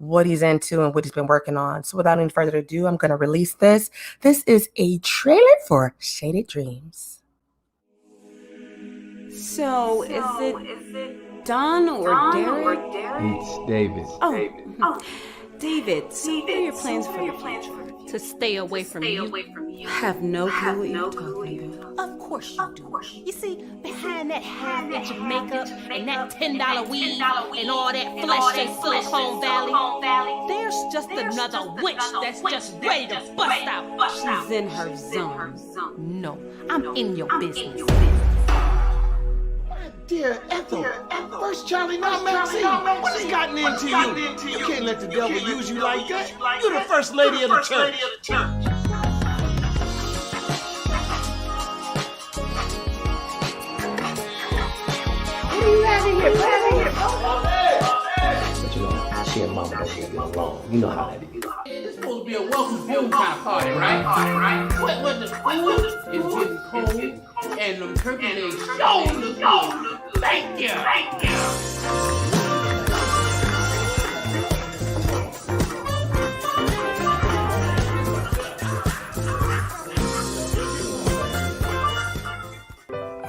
what he's into and what he's been working on. So without any further ado, I'm going to release this. This is a trailer for Shaded Dreams. So, is it Don or Derek? It's David. David, so what are your plans for the future? To stay away from you. I have no clue what you're talking about. Of course you do. You see, behind that half-inch of makeup and that $10 weave and all that flesh in Silicon Valley, there's just another witch that's just ready to bust out. She's in her zone. No, I'm in your business. Dear Ethel, first Charlie, now Maxine, what has gotten into you? You can't let the devil use you like that. You're the first lady of the church. What are you having here? But you know, she and mama don't get along. You know how that is. It's supposed to be a welcome home kind of party, right? What the food is getting cold and the turkey legs sure look good. Thank you. I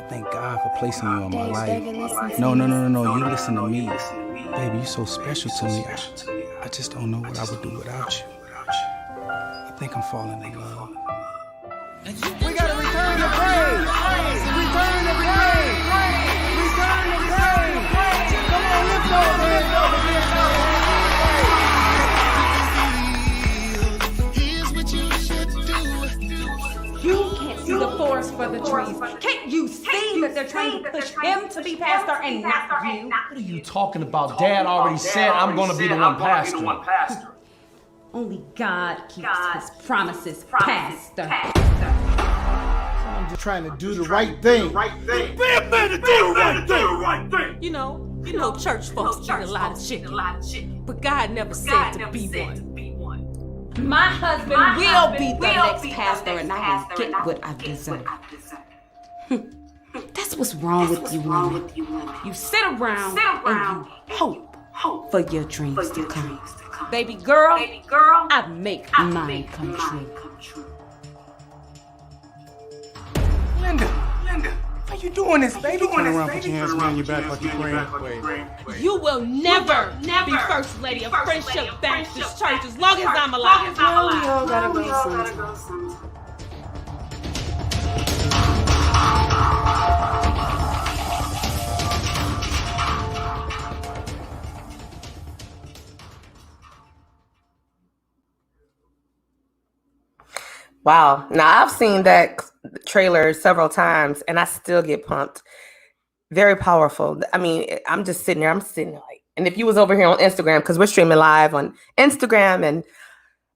thank God for placing you in my life. No. You listen to me. Baby, you're so special to me. I just don't know what I would do without you. I think I'm falling in love. We gotta return the praise. Return the praise. Return the praise. Come on, lift those hands up again. You can't see the forest for the trees. Can't you see that they're trying to push him to be pastor and not you? What are you talking about? Dad already said I'm gonna be the one pastor. Only God keeps his promises, pastor. I'm just trying to do the right thing. Be a man to do the right thing. You know, church folks eat a lot of chicken, but God never said to be one. My husband will be the next pastor, and I will get what I deserve. That's what's wrong with you women. You sit around and you hope for your dreams to come. Baby girl, I make mine come true. Linda, why you doing this, baby? Turn around, put your hands behind your back like you're praying. You will never be first lady of Friendship Baptist Church as long as I'm alive. Well, we all gotta go sometime. Wow. Now, I've seen that trailer several times and I still get pumped. Very powerful. I mean, I'm sitting there like, and if you was over here on Instagram, because we're streaming live on Instagram and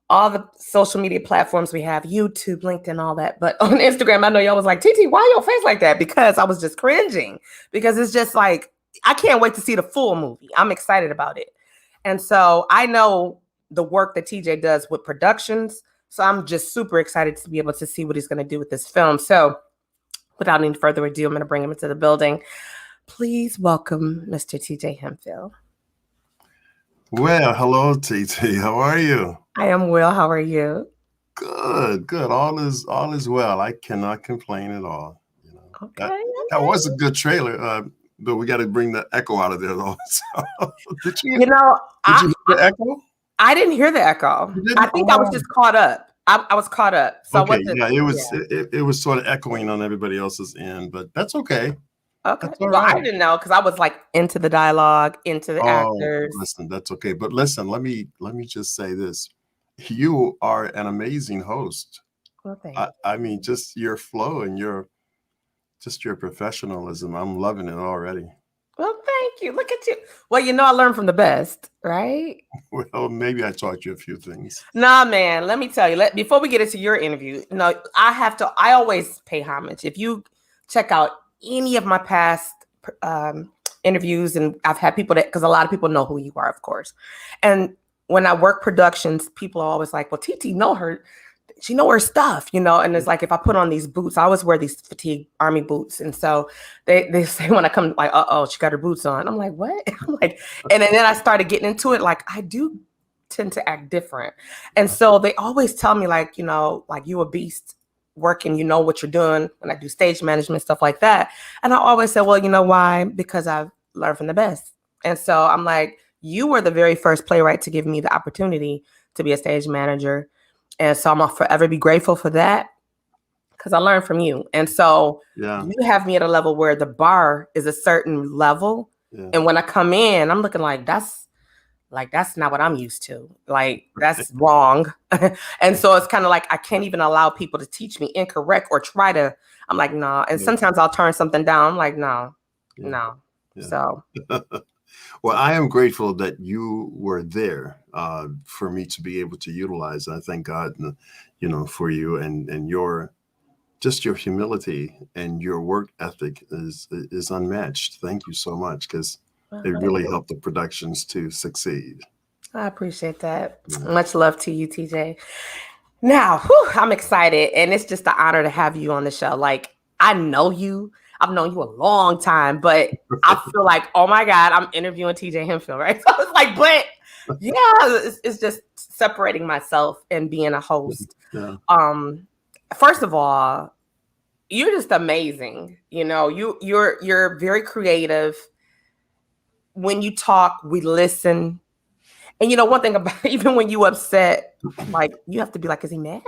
all the social media platforms we have, YouTube, LinkedIn, all that. But on Instagram, I know y'all was like, TT, why your face like that? Because I was just cringing. Because it's just like, I can't wait to see the full movie. I'm excited about it. And so I know the work that TJ does with productions. So I'm just super excited to be able to see what he's going to do with this film. So without any further ado, I'm going to bring him into the building. Please welcome Mr. TJ Hemphill. Well, hello, TT. How are you? I am well. How are you? Good. All is well. I cannot complain at all. You know, Okay. that was a good trailer, but we got to bring the echo out of there, though. So, did you hear the echo? I didn't hear the echo. I think I was just caught up. I was caught up. So okay, it was sort of echoing on everybody else's end, but that's okay. Okay. That's all Well, right. I didn't know because I was like into the dialogue, into the actors. Listen, that's okay. But listen, let me just say this: you are an amazing host. Well, thank I mean, just your flow and your professionalism. I'm loving it already. Well, thank you. Look at you. Well, you know, I learned from the best, right? Well, maybe I taught you a few things. Nah, man. Let me tell you. Before we get into your interview, I always pay homage. If you check out any of my past interviews, and I've had people because a lot of people know who you are, of course. And when I work productions, people are always like, well, TT know her. She know her stuff, you know, and it's like if I put on these boots, I always wear these fatigue army boots. And so they say when I come, like, she got her boots on. I'm like, what? I'm like, and then I started getting into it. Like, I do tend to act different. And so they always tell me like, you know, like you a beast working, you know what you're doing when I do stage management, stuff like that. And I always say, well, you know why? Because I've learned from the best. And so I'm like, you were the very first playwright to give me the opportunity to be a stage manager. And so I'm gonna forever be grateful for that because I learned from you. And so you have me at a level where the bar is a certain level. Yeah. And when I come in, I'm looking like, that's not what I'm used to. Like, that's wrong. And so it's kind of like, I can't even allow people to teach me incorrect or try to, I'm like, no. And sometimes I'll turn something down. I'm like, no. Yeah. So. Well, I am grateful that you were there for me to be able to utilize. I thank God, you know, for you and your humility and your work ethic is unmatched. Thank you so much, because it really helped the productions to succeed. I appreciate that. Much love to you, TJ. Now, I'm excited, and it's just an honor to have you on the show. Like, I know you. I've known you a long time, but I feel like, oh my God, I'm interviewing TJ Hemphill, right? So it's like, but yeah, it's just separating myself and being a host. Yeah. First of all, you're just amazing. You know, you're very creative. When you talk, we listen. And you know, one thing about even when you upset, like you have to be like, is he mad?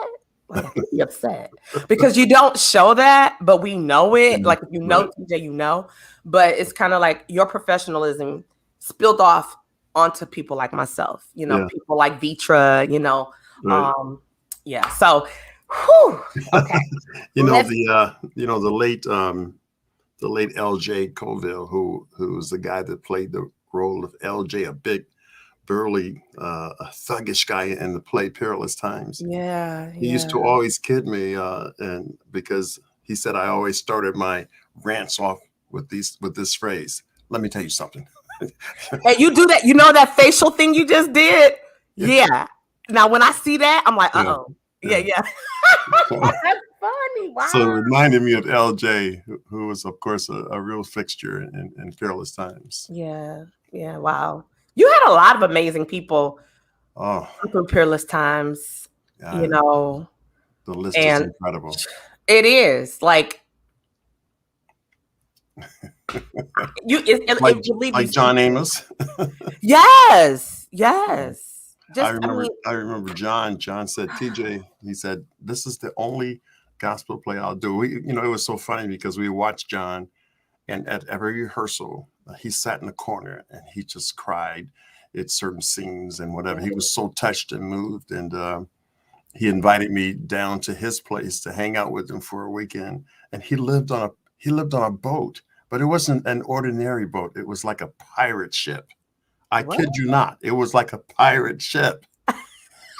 Like, I could be upset because you don't show that, but we know it. Like, if you know TJ, you know. But it's kind of like your professionalism spilled off onto people like myself. You know, people like Vitra. You know, yeah. So, okay. You know the late L.J. Colville, who was the guy that played the role of L.J., a big, burly, a thuggish guy in the play Perilous Times. Yeah, he used to always kid me, and because he said I always started my rants off with this phrase. Let me tell you something. And you do that. You know that facial thing you just did. Yeah. Now when I see that, I'm like, uh-oh. Yeah. That's funny. Wow. So it reminded me of LJ, who was, of course, a real fixture in Perilous Times. Yeah. Wow. You had a lot of amazing people through Perilous Times. Yeah, you know, the list is incredible. It is like like John Amos. Yes. I remember John said, TJ, he said, this is the only gospel play I'll do. It was so funny because we watched John, and at every rehearsal, he sat in the corner and he just cried at certain scenes and whatever. He was so touched and moved. And he invited me down to his place to hang out with him for a weekend. And he lived on a boat, but it wasn't an ordinary boat. It was like a pirate ship. I kid you not. It was like a pirate ship.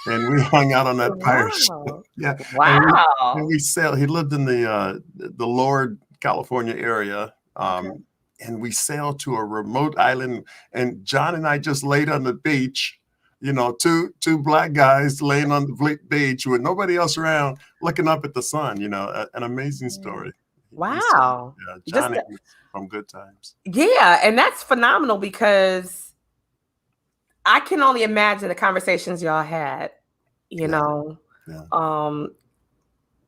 And we hung out on that pirate ship. Yeah. Wow. And we sailed. He lived in the Lord, California area. And we sailed to a remote island. And John and I just laid on the beach, you know, two black guys laying on the beach with nobody else around, looking up at the sun, you know, an amazing story. Wow. John from Good Times. Yeah. And that's phenomenal because I can only imagine the conversations y'all had, you know,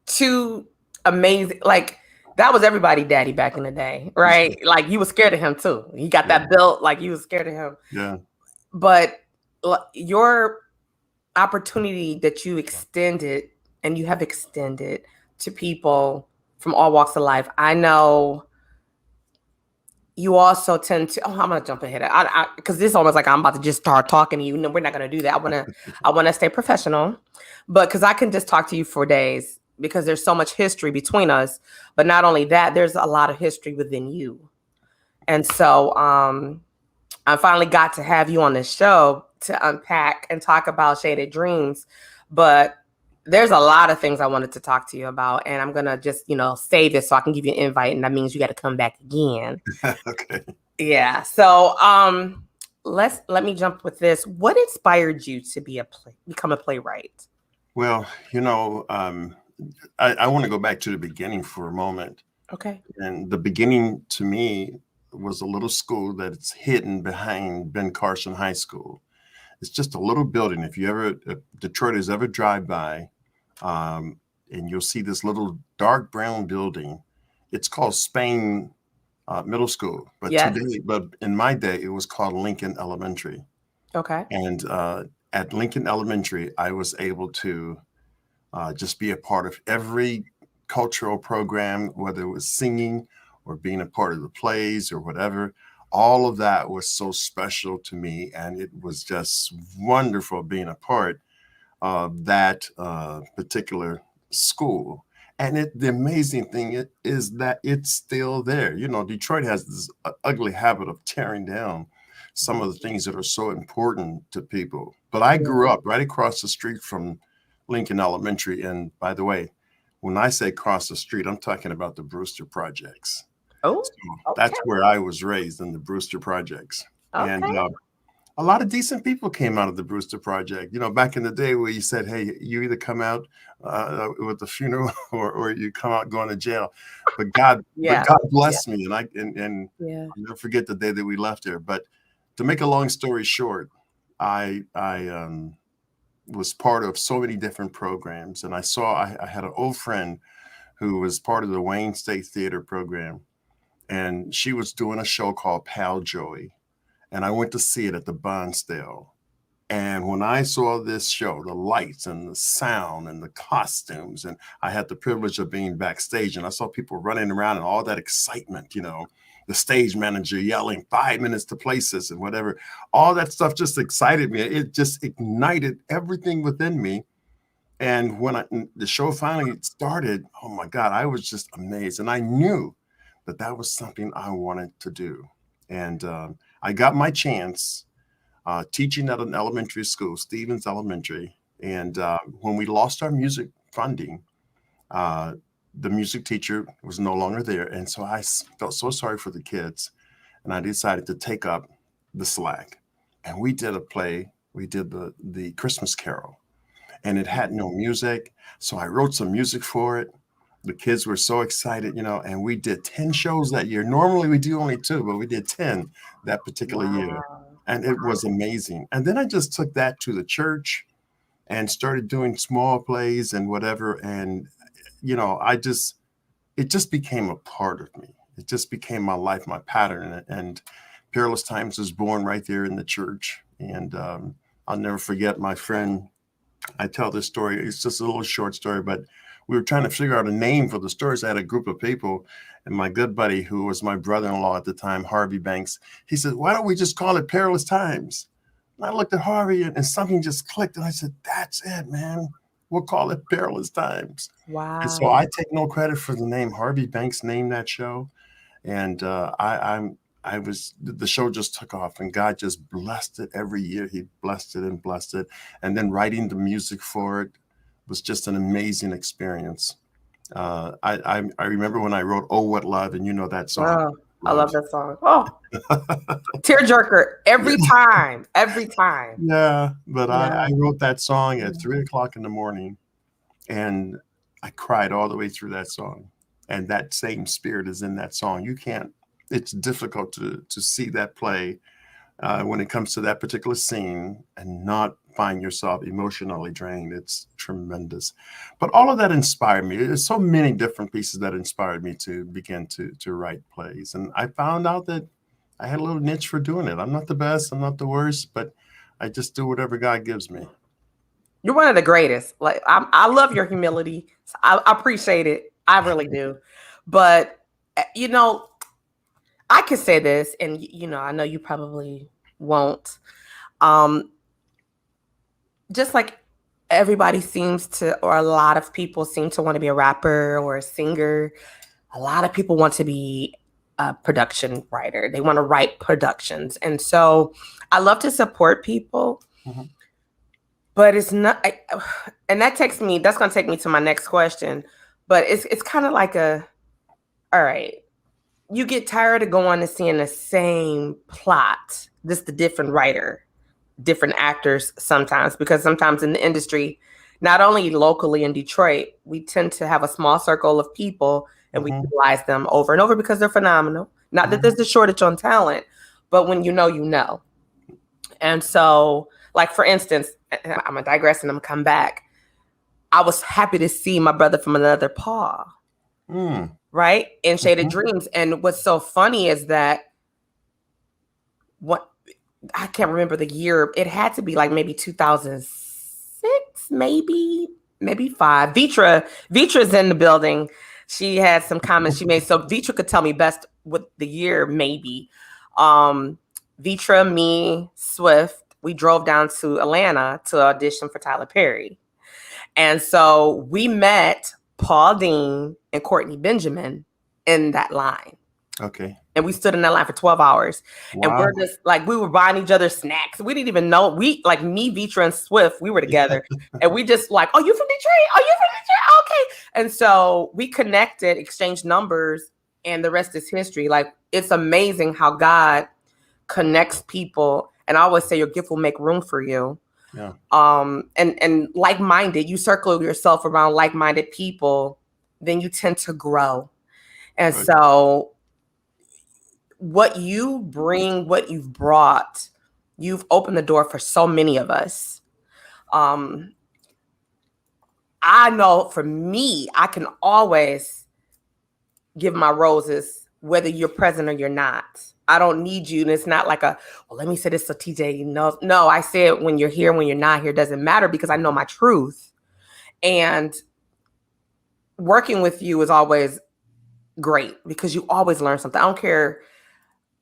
two amazing, like that was everybody daddy back in the day, right? Like you were scared of him too. He got that built, like you was scared of him. Yeah. But your opportunity that you extended and you have extended to people from all walks of life. I know you also tend to, I'm going to jump ahead. Because this is almost like I'm about to just start talking to you. No, we're not going to do that. I want to stay professional, but because I can just talk to you for days because there's so much history between us. But not only that, there's a lot of history within you. And so I finally got to have you on this show to unpack and talk about Shaded Dreams. But there's a lot of things I wanted to talk to you about, and I'm going to just, save it so I can give you an invite, and that means you got to come back again. Okay. Yeah. So let me jump with this. What inspired you to become a playwright? Well, I want to go back to the beginning for a moment. Okay. And the beginning to me was a little school that's hidden behind Ben Carson High School. It's just a little building. If Detroiters ever drive by, and you'll see this little dark brown building. It's called Spain Middle School, but in my day, it was called Lincoln Elementary. Okay. And at Lincoln Elementary, I was able to just be a part of every cultural program, whether it was singing or being a part of the plays or whatever. All of that was so special to me, and it was just wonderful being a part of that particular school. And the amazing thing is that it's still there. You know, Detroit has this ugly habit of tearing down some of the things that are so important to people. But I grew up right across the street from Lincoln Elementary. And by the way, when I say across the street, I'm talking about the Brewster Projects. Oh, so that's where I was raised, in the Brewster Projects. Okay. And a lot of decent people came out of the Brewster Project. You know, back in the day where you said, hey, you either come out with the funeral or you come out going to jail. But God bless me. And I'll never forget the day that we left there. But to make a long story short, I was part of so many different programs. And I had an old friend who was part of the Wayne State Theater program. And she was doing a show called Pal Joey. And I went to see it at the Bonsdale. And when I saw this show, the lights and the sound and the costumes, and I had the privilege of being backstage, and I saw people running around and all that excitement, you know, the stage manager yelling 5 minutes to places and whatever, all that stuff just excited me. It just ignited everything within me. And when the show finally started, oh my God, I was just amazed. And I knew that was something I wanted to do. And I got my chance teaching at an elementary school, Stevens Elementary. And when we lost our music funding, the music teacher was no longer there. And so I felt so sorry for the kids. And I decided to take up the slack. And we did a play. We did the Christmas Carol. And it had no music. So I wrote some music for it. The kids were so excited, you know, and we did 10 shows that year. Normally we do only 2, but we did 10 that particular year. And it was amazing. And then I just took that to the church and started doing small plays and whatever. And, you know, it just became a part of me. It just became my life, my pattern. And Perilous Times was born right there in the church. And I'll never forget my friend. I tell this story. It's just a little short story, but we were trying to figure out a name for the stories. I had a group of people, and my good buddy, who was my brother-in-law at the time, Harvey Banks, he said, why don't we just call it Perilous Times? And I looked at Harvey and something just clicked. And I said, that's it, man. We'll call it Perilous Times. Wow. And so I take no credit for the name. Harvey Banks named that show. And the show just took off, and God just blessed it every year. He blessed it and blessed it. And then writing the music for it was just an amazing experience. I remember when I wrote "Oh What Love," and you know that song. Oh, I love that song. Oh, tearjerker every time. Yeah, but I wrote that song at 3:00 in the morning, and I cried all the way through that song. And that same spirit is in that song. It's difficult to see that play when it comes to that particular scene and not find yourself emotionally drained. It's tremendous. But all of that inspired me. There's so many different pieces that inspired me to begin to write plays. And I found out that I had a little niche for doing it. I'm not the best, I'm not the worst, but I just do whatever God gives me. You're one of the greatest. Like I love your humility. I appreciate it. I really do. But, you know, I could say this, and, you know, I know you probably won't. Just like everybody seems to, or a lot of people seem to want to be a rapper or a singer, a lot of people want to be a production writer. They want to write productions. And so I love to support people, but it's not, and that's going to take me to my next question, but it's kind of like all right, you get tired of going and seeing the same plot, just a different writer, different actors sometimes, because sometimes in the industry, not only locally in Detroit, we tend to have a small circle of people and we utilize them over and over because they're phenomenal. Not that there's a shortage on talent, but when you know, you know. And so Like, for instance, I'm going to digress and I'm going to come back. I was happy to see my brother from another paw, right? In Shaded Dreams. And what's so funny is that I can't remember the year. It had to be like maybe 2006, maybe 5. Vitra's in the building. She had some comments she made. So Vitra could tell me best what the year, maybe. Vitra, me, Swift, we drove down to Atlanta to audition for Tyler Perry. And so we met Paul Dean and Courtney Benjamin in that line. Okay. And we stood in that line for 12 hours. Wow. And we're just like, we were buying each other snacks. We didn't even know. Me, Vitra, and Swift, we were together. And we just like, oh, you from Detroit? Oh, you from Detroit? Okay. And so we connected, exchanged numbers, and the rest is history. Like, it's amazing how God connects people. And I always say your gift will make room for you. Yeah. And like-minded, you circle yourself around like-minded people, then you tend to grow. And so what you bring, what you've brought, you've opened the door for so many of us. I know for me, I can always give my roses, whether you're present or you're not. I don't need you. And it's not like well, let me say this so TJ knows. No, I say it when you're here, when you're not here, doesn't matter, because I know my truth. And working with you is always great because you always learn something. I don't care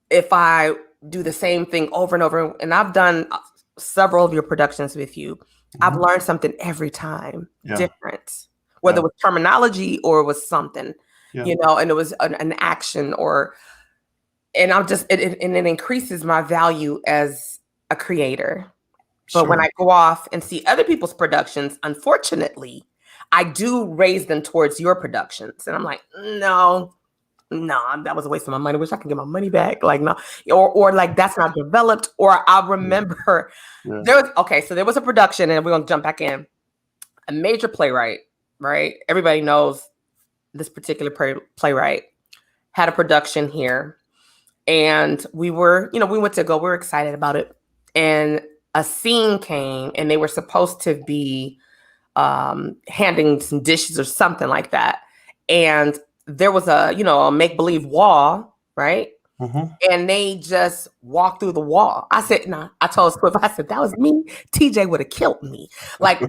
if I do the same thing over and over. And I've done several of your productions with you. I've learned something every time, different, whether it was terminology or it was something, and it was an action and I'm just, it increases my value as a creator. But when I go off and see other people's productions, unfortunately, I do raise them towards your productions. And I'm like, no, that was a waste of my money. Wish I could get my money back. Like, no, or like that's not developed. Or I remember there was a production, and we're going to jump back in. A major playwright, right? Everybody knows this particular playwright had a production here. And we were, we went to go, we were excited about it. And a scene came and they were supposed to be handing some dishes or something like that. And there was a make-believe wall, right? And they just walked through the wall. I said, I told Swift, I said, that was me. TJ would have killed me. Like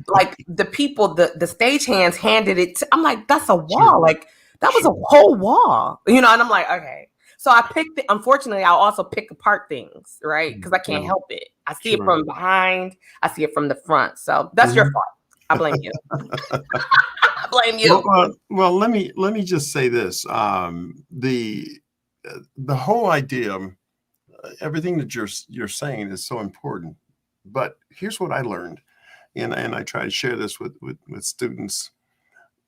the people, the stagehands handed it. I'm like, that's a wall. Like that was a whole wall, and I'm like, okay. So I picked it. Unfortunately, I'll also pick apart things, right? Because I can't help it. I see it from behind. I see it from the front. So that's your fault. I blame you. I blame you. Well, let me just say this. The whole idea, everything that you're saying is so important. But here's what I learned, and I try to share this with students.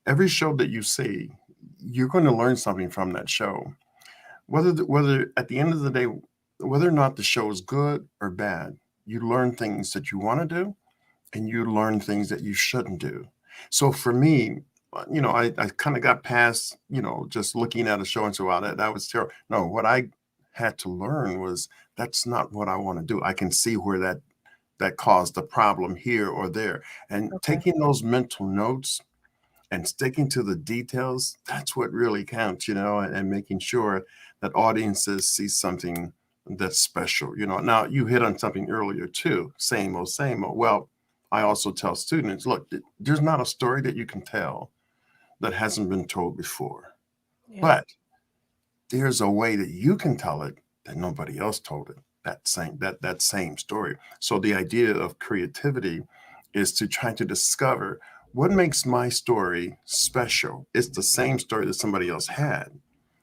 Every show that you see, you're going to learn something from that show. Whether at the end of the day, whether or not the show is good or bad, you learn things that you want to do, and you learn things that you shouldn't do. So for me, I kind of got past, just looking at a show and say, wow, that was terrible. No, what I had to learn was that's not what I want to do. I can see where that caused a problem here or there. And taking those mental notes and sticking to the details, that's what really counts, and making sure that audiences see something that's special. Now you hit on something earlier too, same old. Well, I also tell students, look, there's not a story that you can tell that hasn't been told before, but there's a way that you can tell it that nobody else told it, that same story. So the idea of creativity is to try to discover what makes my story special. It's the same story that somebody else had,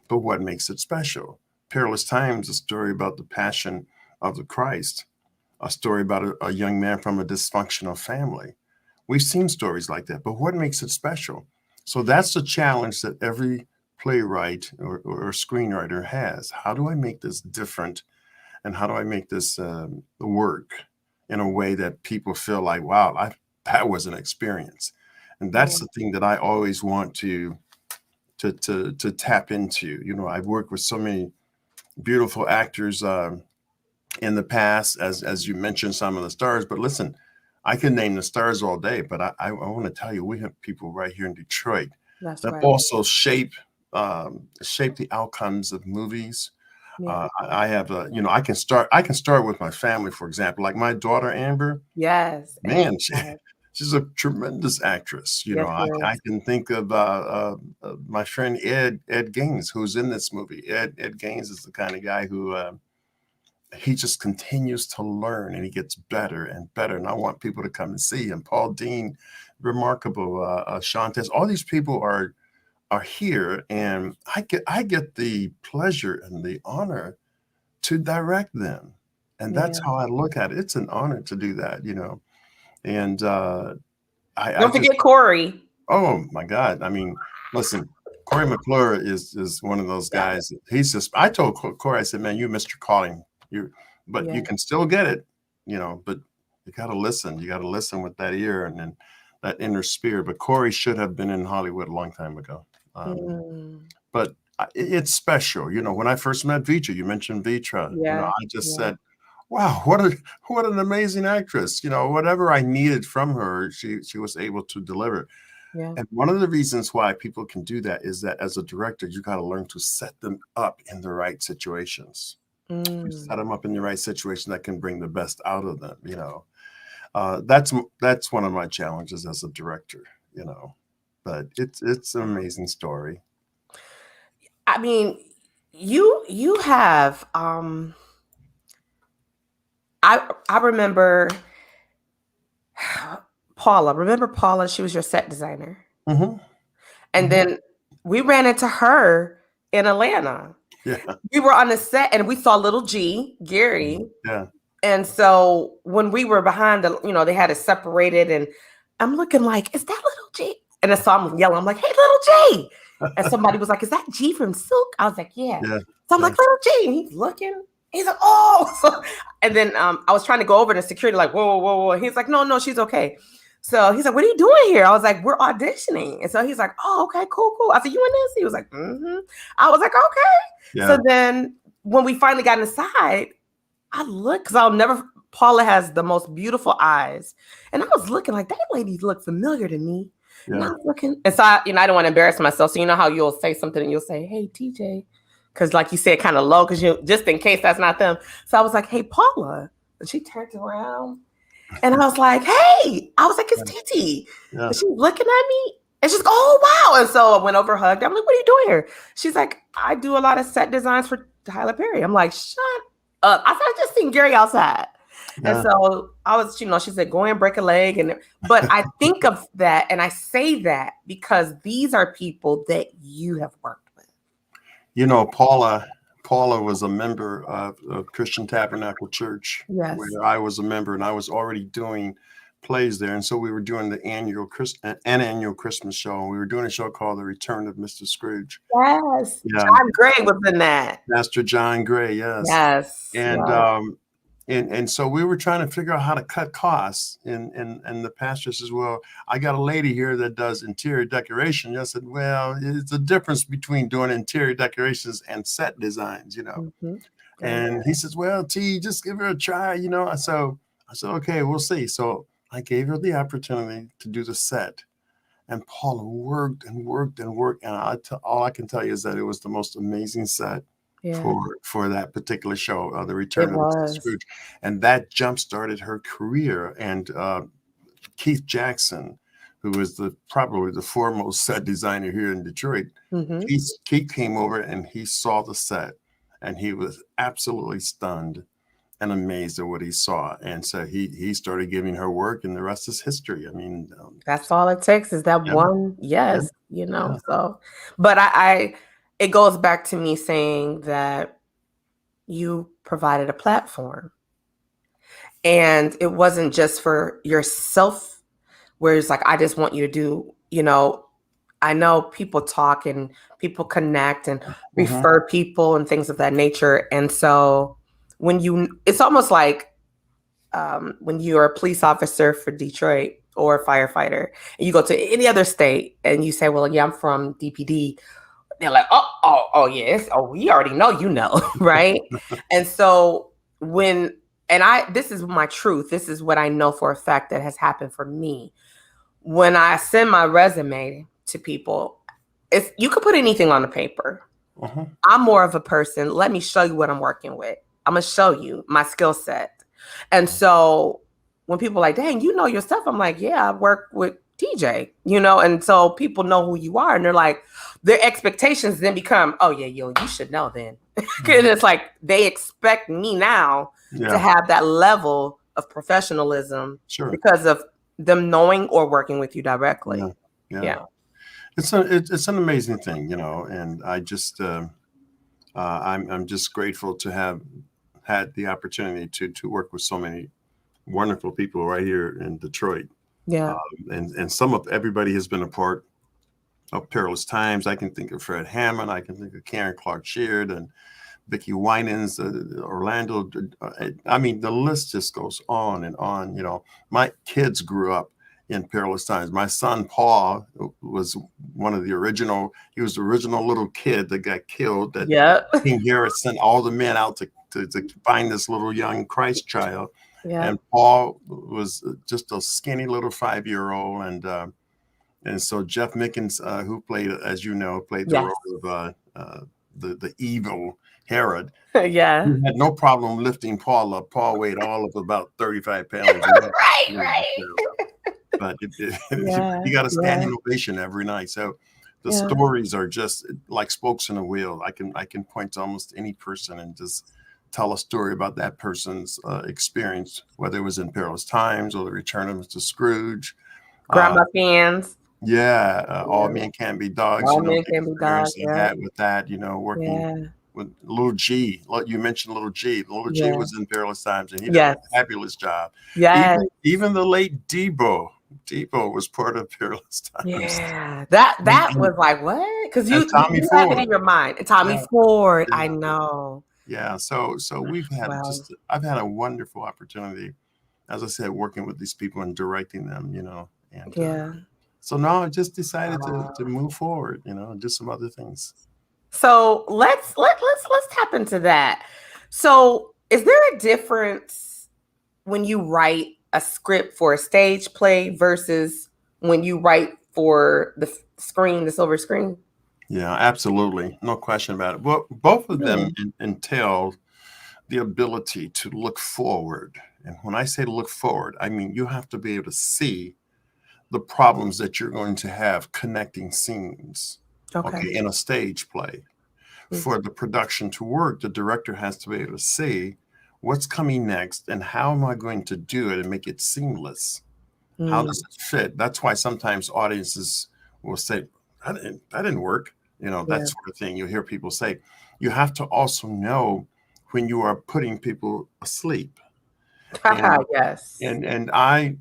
but what makes it special? Perilous Times, a story about the passion of the Christ, a story about a young man from a dysfunctional family. We've seen stories like that, but what makes it special? So that's the challenge that every playwright or screenwriter has. How do I make this different? And how do I make this work in a way that people feel like, wow, that was an experience? And that's the thing that I always want to tap into. I've worked with so many beautiful actors. in the past, as you mentioned some of the stars. But listen, I can name the stars all day, but I want to tell you, we have people right here in Detroit that also shape the outcomes of movies. I have I can start with my family, for example, like my daughter Amber. Yes, man, she's a tremendous actress. I can think of my friend Ed Gaines, who's in this movie. Ed Gaines is the kind of guy who he just continues to learn, and he gets better and better. And I want people to come and see him. Paul Dean, remarkable. Shantes, all these people are here, and I get the pleasure and the honor to direct them. And that's how I look at it. It's an honor to do that, And don't forget Corey. Oh my God. I mean, listen, Corey McClure is one of those guys. He's just, I told Corey, I said, man, you missed your calling. You can still get it, but you got to listen. You got to listen with that ear and then that inner spirit. But Corey should have been in Hollywood a long time ago. But it's special. When I first met Vitra, you mentioned Vitra, I just said, wow, what an amazing actress. Whatever I needed from her, she was able to deliver. Yeah. And one of the reasons why people can do that is that as a director, you got to learn to set them up in the right situations. Set them up in the right situation that can bring the best out of them. That's one of my challenges as a director. But it's an amazing story. I mean, you have I remember Paula. Remember Paula? She was your set designer. And then we ran into her in Atlanta. Yeah. We were on the set and we saw little G, Gary. Yeah. And so when we were behind they had it separated, and I'm looking like, is that little G? And I saw him yelling. I'm like, hey, little G. And somebody was like, is that G from Silk? I was like, yeah. So I'm like, little G. And he's looking. He's like, oh. And then I was trying to go over to security, like, whoa, whoa, whoa. He's like, no, she's okay. So he's like, what are you doing here? I was like, we're auditioning. And so he's like, oh, okay, cool. I said, you in this? He was like, mm-hmm. I was like, okay. Yeah. So then when we finally got inside, I looked, because Paula has the most beautiful eyes. And I was looking like, that lady looked familiar to me. Yeah. And I was looking. And so I don't want to embarrass myself. So you know how you'll say something and you'll say, hey, TJ. Because like you said, kind of low, because just in case that's not them. So I was like, hey, Paula. And she turned around. And I was like, hey. I was like, it's TT. Yeah. And she's looking at me. And she's like, oh, wow. And so I went over, hugged. I'm like, what are you doing here? She's like, I do a lot of set designs for Tyler Perry. I'm like, shut up. I said, I just seen Gary outside. Yeah. And so I was, she said, go and break a leg. But I think of that and I say that because these are people that you have worked with. Paula was a member of Christian Tabernacle Church, yes, where I was a member, and I was already doing plays there. And so we were doing the annual Christmas show. And we were doing a show called The Return of Mr. Scrooge. Yes. Yeah. John Gray was in that. Master John Gray, yes. Yes. And so we were trying to figure out how to cut costs. And the pastor says, well, I got a lady here that does interior decoration. I said, well, it's a difference between doing interior decorations and set designs, Mm-hmm. And he says, well, T, just give her a try, So I said, okay, we'll see. So I gave her the opportunity to do the set. And Paula worked and worked and worked. And all I can tell you is that it was the most amazing set. Yeah. For that particular show, The Return of Mr. Scrooge. And that jump-started her career. And Keith Jackson, who is probably the foremost set designer here in Detroit, mm-hmm. Keith came over and he saw the set. And he was absolutely stunned and amazed at what he saw. And so he started giving her work, and the rest is history. I mean, that's all it takes is that one yes, Yeah. So, but it goes back to me saying that you provided a platform, and it wasn't just for yourself, where it's like, I just want you to do, I know people talk and people connect and refer people and things of that nature. And so it's almost like when you're a police officer for Detroit or a firefighter, and you go to any other state and you say, well, yeah, I'm from DPD. They're like, oh, yes. Oh, we already know, right? And so this is my truth. This is what I know for a fact that has happened for me. When I send my resume to people, you could put anything on the paper. Uh-huh. I'm more of a person. Let me show you what I'm working with. I'm going to show you my skill set. And so when people are like, dang, you know your stuff. I'm like, yeah, I work with TJ, and so people know who you are. And they're like, their expectations then become, oh yeah, you should know then. And it's like, they expect me now to have that level of professionalism because of them knowing or working with you directly. Yeah. It's an amazing thing, and I just, I'm just grateful to have had the opportunity to work with so many wonderful people right here in Detroit. Yeah. And everybody has been a part of Perilous Times. I can think of Fred Hammond. I can think of Karen Clark Sheard and Vicki Winans, Orlando. I mean, the list just goes on and on. My kids grew up in Perilous Times. My son, Paul, was one of the original. He was the original little kid that got killed. That King Herod sent all the men out to find this little young Christ child. Yeah. And Paul was just a skinny little 5-year-old. And so Jeff Mickens, who played, as you know, played the role of the evil Herod. Yeah. He had no problem lifting Paul up. Paul weighed all of about 35 pounds. Right. But you got a standing ovation every night. So the stories are just like spokes in a wheel. I can point to almost any person and just tell a story about that person's experience, whether it was in Perilous Times or The Return of Mr. Scrooge. Grandma fans. All men can be dogs. All men can be dogs. Had with that, working with Little G. You mentioned Little G. Little G was in Perilous Times, and he did a fabulous job. Yeah. Even the late Debo was part of Perilous Times. Yeah, that was like, what? Because you have it in your mind. Tommy Ford, I know. Yeah, so we've had I've had a wonderful opportunity, as I said, working with these people and directing them, and so now I just decided to move forward, and do some other things. So let's tap into that. So is there a difference when you write a script for a stage play versus when you write for the silver screen? Yeah, absolutely. No question about it. Well, both of them entail the ability to look forward. And when I say look forward, I mean you have to be able to see the problems that you're going to have connecting scenes in a stage play. For the production to work, the director has to be able to see what's coming next and how am I going to do it and make it seamless. How does it fit? That's why sometimes audiences will say, that didn't work. That sort of thing. You'll hear people say. You have to also know when you are putting people asleep. Yes. And I'm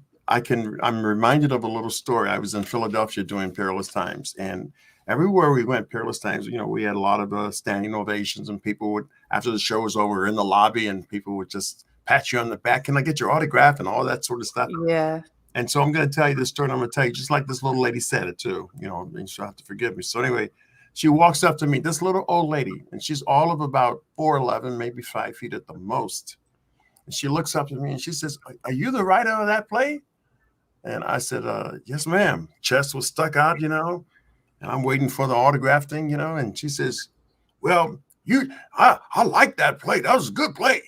reminded of a little story. I was in Philadelphia doing Perilous Times, and everywhere we went, Perilous Times, we had a lot of standing ovations, and people would, after the show was over, in the lobby, and people would just pat you on the back. Can I get your autograph and all that sort of stuff? Yeah. And so I'm going to tell you this story, and I'm going to tell you just like this little lady said it too, and she'll have to forgive me. So anyway, she walks up to me, this little old lady, and she's all of about 4'11", maybe 5 feet at the most. And she looks up to me and she says, "Are you the writer of that play?" And I said, "Yes, ma'am." Chest was stuck out, and I'm waiting for the autograph thing, and she says, "Well, I like that play. That was a good play."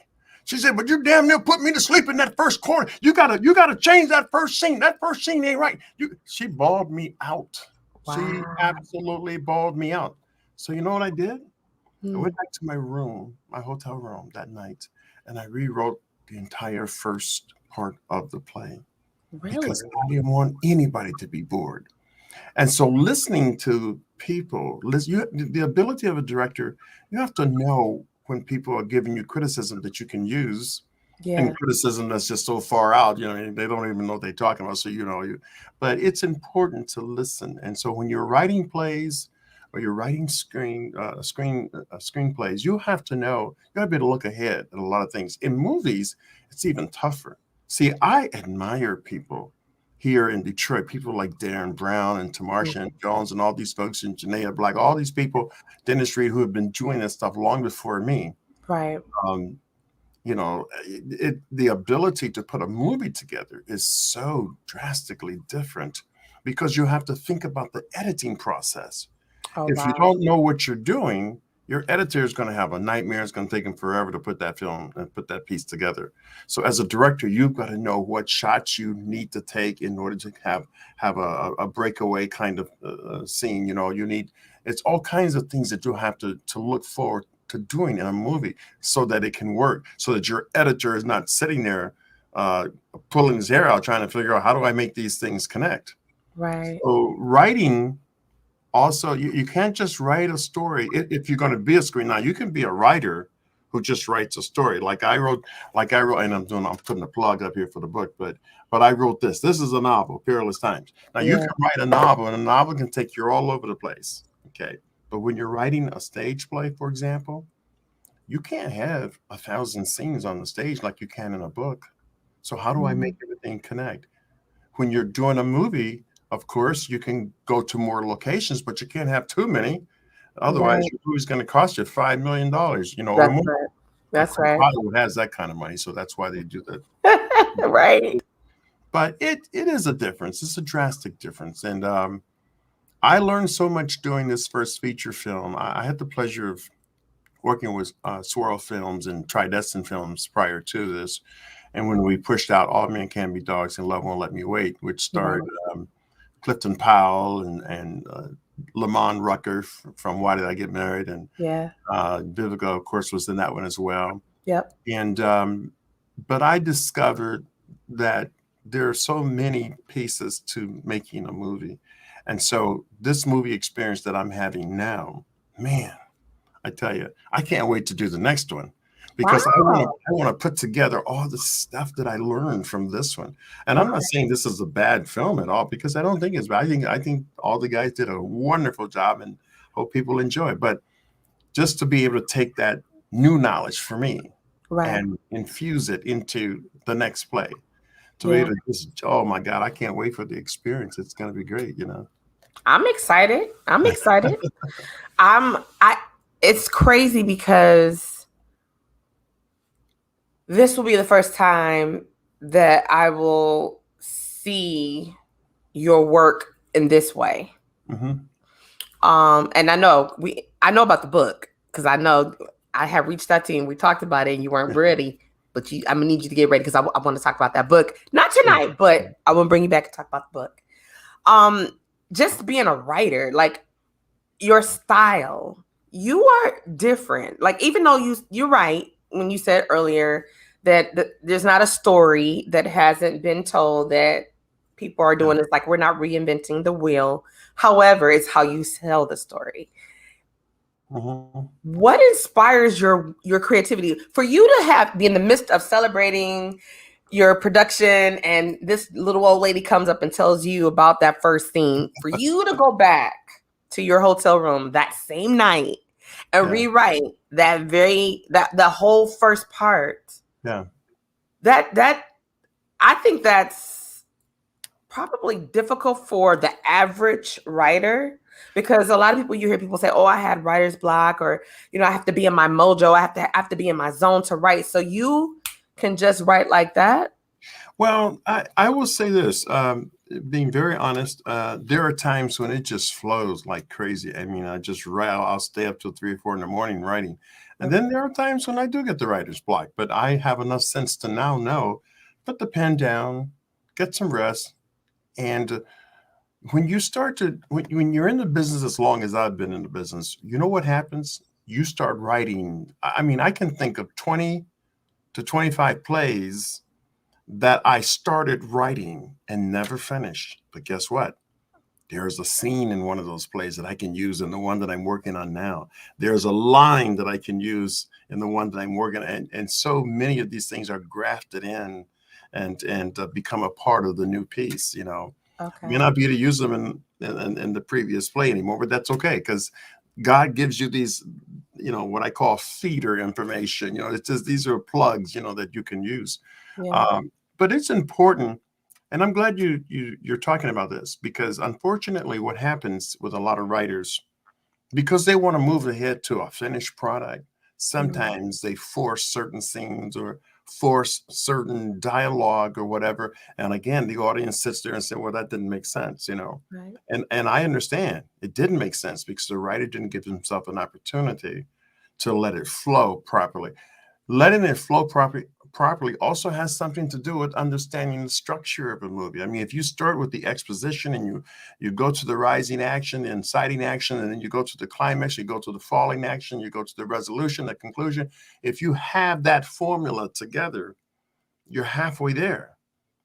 She said, "But you damn near put me to sleep in that first quarter. You gotta change that first scene. That first scene ain't right." She bawled me out. Wow. She absolutely bawled me out. So you know what I did? I went back to my room, my hotel room that night, and I rewrote the entire first part of the play. Really? Because I didn't want anybody to be bored. And so listening to people, the ability of a director, you have to know when people are giving you criticism that you can use, and criticism that's just so far out, they don't even know what they're talking about. So, but it's important to listen. And so when you're writing plays or you're writing screenplays, you have to know, you got to be able to look ahead at a lot of things. In movies, it's even tougher. See, I admire people here in Detroit, people like Darren Brown and Tamarcia Jones and all these folks, and Janaea Black, all these people, Dennis Reed, who have been doing this stuff long before me. Right. the ability to put a movie together is so drastically different because you have to think about the editing process. Oh, If you wow. don't know what you're doing, your editor is going to have a nightmare. It's going to take him forever to put that film and put that piece together. So as a director, you've got to know what shots you need to take in order to have a breakaway kind of scene. It's all kinds of things that you have to look forward to doing in a movie so that it can work, so that your editor is not sitting there pulling his hair out trying to figure out how do I make these things connect. Right. So writing also, you can't just write a story if you're going to be a screen. Now you can be a writer who just writes a story like I wrote, and I'm putting a plug up here for the book, but I wrote this is a novel, Perilous Times. Now you can write a novel, and a novel can take you all over the place. Okay. But when you're writing a stage play, for example, you can't have 1,000 scenes on the stage like you can in a book. So how do I make everything connect? When you're doing a movie, of course, you can go to more locations, but you can't have too many. Otherwise, your movie's going to cost you $5 million, or more. Right. That's right. Hollywood has that kind of money, so that's why they do that. Right. But it is a difference. It's a drastic difference. And I learned so much doing this first feature film. I had the pleasure of working with Swirl Films and Tridescent Films prior to this. And when we pushed out All Men Can Be Dogs and Love Won't Let Me Wait, which starred Clifton Powell and Lamont Rucker from Why Did I Get Married? And Vivica, of course, was in that one as well. Yep. And but I discovered that there are so many pieces to making a movie. And so this movie experience that I'm having now, man, I tell you, I can't wait to do the next one because I want to put together all the stuff that I learned from this one. And I'm not saying this is a bad film at all because I don't think it's bad. I think all the guys did a wonderful job and hope people enjoy it. But just to be able to take that new knowledge for me and infuse it into the next play, to be able to just, oh my God, I can't wait for the experience. It's going to be great, I'm excited. It's crazy because this will be the first time that I will see your work in this way. Mm-hmm. And I know about the book because I know I have reached out to you and we talked about it and you weren't ready, but I'm gonna need you to get ready because I want to talk about that book. Not tonight, but I want to bring you back and talk about the book. Just being a writer, like your style, you are different. Like, even though you're right when you said earlier that there's not a story that hasn't been told that people are doing. It's like, we're not reinventing the wheel. However, it's how you tell the story. Mm-hmm. What inspires your creativity for you to be in the midst of celebrating your production and this little old lady comes up and tells you about that first scene, for you to go back to your hotel room that same night and rewrite the whole first part? That I think that's probably difficult for the average writer, because a lot of people, you hear people say, oh, I had writer's block, or I have to be in my mojo, I have to be in my zone to write. So you can just write like that? Well, I will say this, being very honest, there are times when it just flows like crazy. I mean, I just write, I'll stay up till 3 or 4 in the morning writing. And then there are times when I do get the writer's block, but I have enough sense to now know, put the pen down, get some rest. And when you start to, when you're in the business as long as I've been in the business, you know what happens? You start writing. I mean, I can think of 20 to 25 plays that I started writing and never finished. But guess what? There's a scene in one of those plays that I can use in the one that I'm working on now. There's a line that I can use in the one that I'm working on. And so many of these things are grafted in and become a part of the new piece, Okay. May not be able to use them in the previous play anymore, but that's okay, because God gives you these, what I call feeder information. It's just, these are plugs, that you can use. Yeah. But it's important, and I'm glad you're talking about this, because unfortunately what happens with a lot of writers, because they want to move ahead to a finished product, sometimes they force certain scenes or force certain dialogue or whatever. And again, the audience sits there and say, well, that didn't make sense, Right. And I understand it didn't make sense because the writer didn't give himself an opportunity to let it flow properly. Letting it flow properly also has something to do with understanding the structure of a movie. I mean, if you start with the exposition and you go to the rising action, the inciting action, and then you go to the climax, you go to the falling action, you go to the resolution, the conclusion. If you have that formula together, you're halfway there.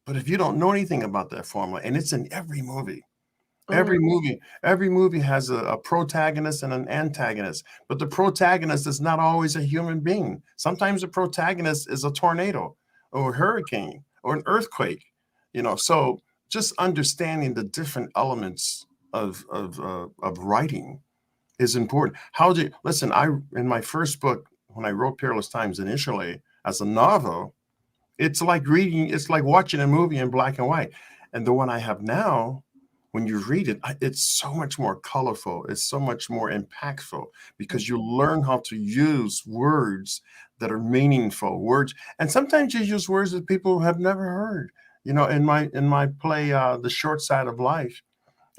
But if you don't know anything about that formula, and it's in every movie, every movie has a protagonist and an antagonist, but the protagonist is not always a human being. Sometimes the protagonist is a tornado or a hurricane or an earthquake, So just understanding the different elements of writing is important. Listen, in my first book, when I wrote Perilous Times initially as a novel, it's like watching a movie in black and white. And the one I have now, when you read it, it's so much more colorful. It's so much more impactful because you learn how to use words that are meaningful words. And sometimes you use words that people have never heard. In my play, The Short Side of Life,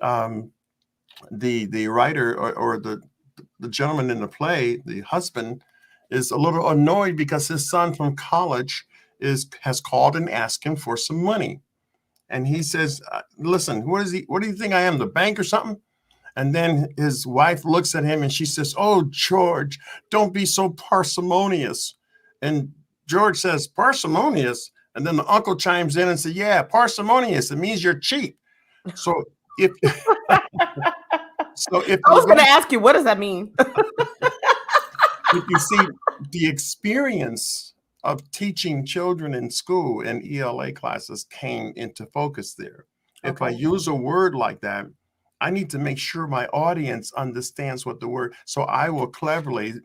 the writer or the gentleman in the play, the husband, is a little annoyed because his son from college has called and asked him for some money. And he says, listen, what do you think I am, the bank or something? And then his wife looks at him and she says, oh, George, don't be so parsimonious. And George says, parsimonious? And then the uncle chimes in and says, yeah, parsimonious. It means you're cheap. So if I was going to ask you, what does that mean? If you see the experience of teaching children in school and ELA classes came into focus there. Okay. If I use a word like that, I need to make sure my audience understands what the word, so I will cleverly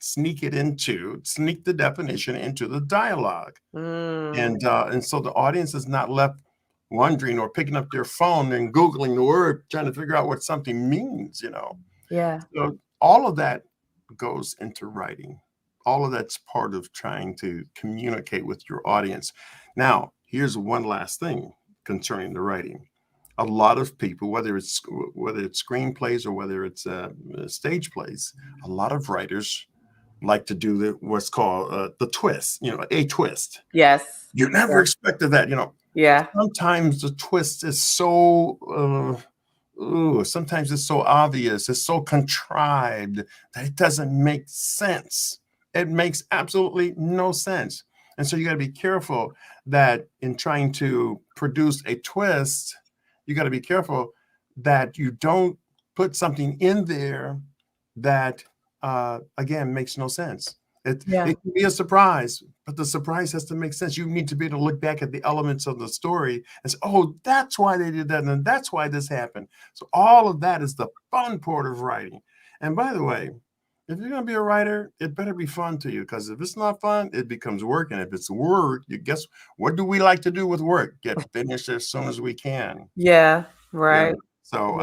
sneak the definition into the dialogue. And so the audience is not left wondering or picking up their phone and Googling the word, trying to figure out what something means, Yeah. So all of that goes into writing. All of that's part of trying to communicate with your audience. Now, here's one last thing concerning the writing. A lot of people, whether it's screenplays or whether it's stage plays, a lot of writers like to do what's called the twist, a twist. Yes. You never expected that, Yeah. Sometimes the twist is so sometimes it's so obvious, it's so contrived that it doesn't make sense. It makes absolutely no sense. And so you got to be careful that in trying to produce a twist, you got to be careful that you don't put something in there that, again, makes no sense. It can be a surprise, but the surprise has to make sense. You need to be able to look back at the elements of the story and say, oh, that's why they did that, and that's why this happened. So all of that is the fun part of writing. And by the way, if you're going to be a writer, it better be fun to you, because if it's not fun, it becomes work. And if it's work, you guess what do we like to do with work? Get finished as soon as we can. Yeah, right. So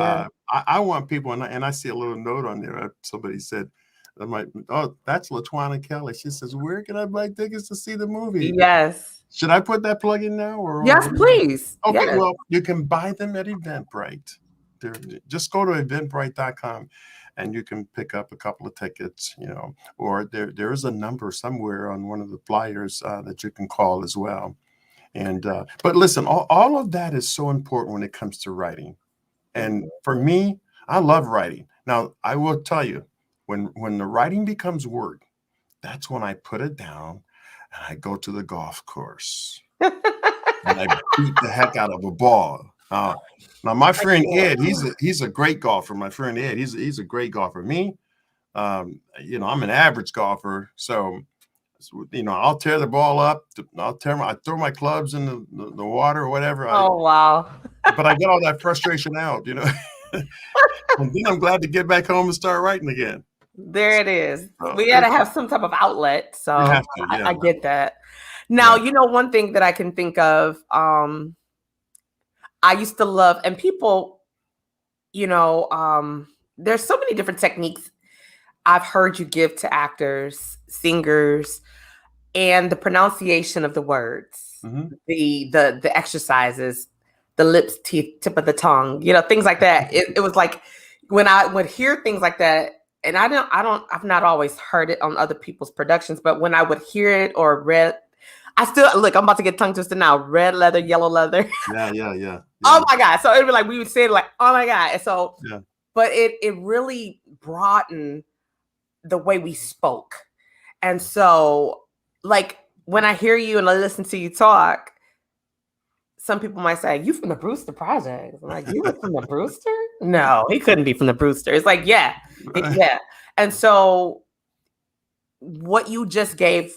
I want people, and I see a little note on there. Somebody said, that's LaTwana Kelly. She says, where can I buy tickets to see the movie? Yes. Should I put that plug in now? Or yes, please. Okay, yes. Well, you can buy them at Eventbrite. Just go to eventbrite.com. and you can pick up a couple of tickets, or there is a number somewhere on one of the flyers that you can call as well. And but listen, all of that is so important when it comes to writing. And for me, I love writing. Now, I will tell you, when the writing becomes work, that's when I put it down and I go to the golf course and I beat the heck out of a ball. Now, my friend Ed, he's a great golfer. My friend Ed, he's a great golfer. Me, I'm an average golfer. So, I'll tear the ball up. I throw my clubs in the water or whatever. Wow. But I get all that frustration out, And then I'm glad to get back home and start writing again. There it is. We got to have some type of outlet. So I get that. Now, one thing that I can think of, I used to love, and people, there's so many different techniques. I've heard you give to actors, singers, and the pronunciation of the words, the exercises, the lips, teeth, tip of the tongue, things like that. It was like when I would hear things like that, and I've not always heard it on other people's productions, but when I would hear it or read, I'm about to get tongue twisted now. Red leather, yellow leather. Yeah. Oh my God. So it'd be like, we would say it like, oh my God. And so, but it really broadened the way we spoke. And so, like, when I hear you and I listen to you talk, some people might say, you from the Brewster Project. I'm like, you were from the Brewster? No, he couldn't be from the Brewster. It's like, yeah. And so what you just gave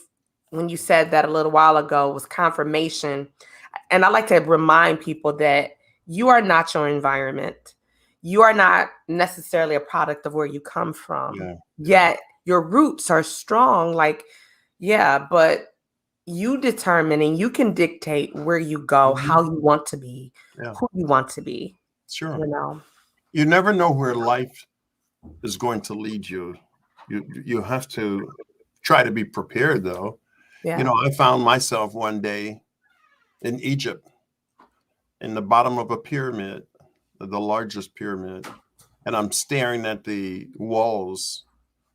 when you said that a little while ago was confirmation. And I like to remind people that you are not your environment. You are not necessarily a product of where you come from. Yet your roots are strong. Like, but you determine and you can dictate where you go, how you want to be, who you want to be. Sure. You never know where life is going to lead you. You have to try to be prepared, though. I found myself one day in Egypt, in the bottom of a pyramid, the largest pyramid, and I'm staring at the walls,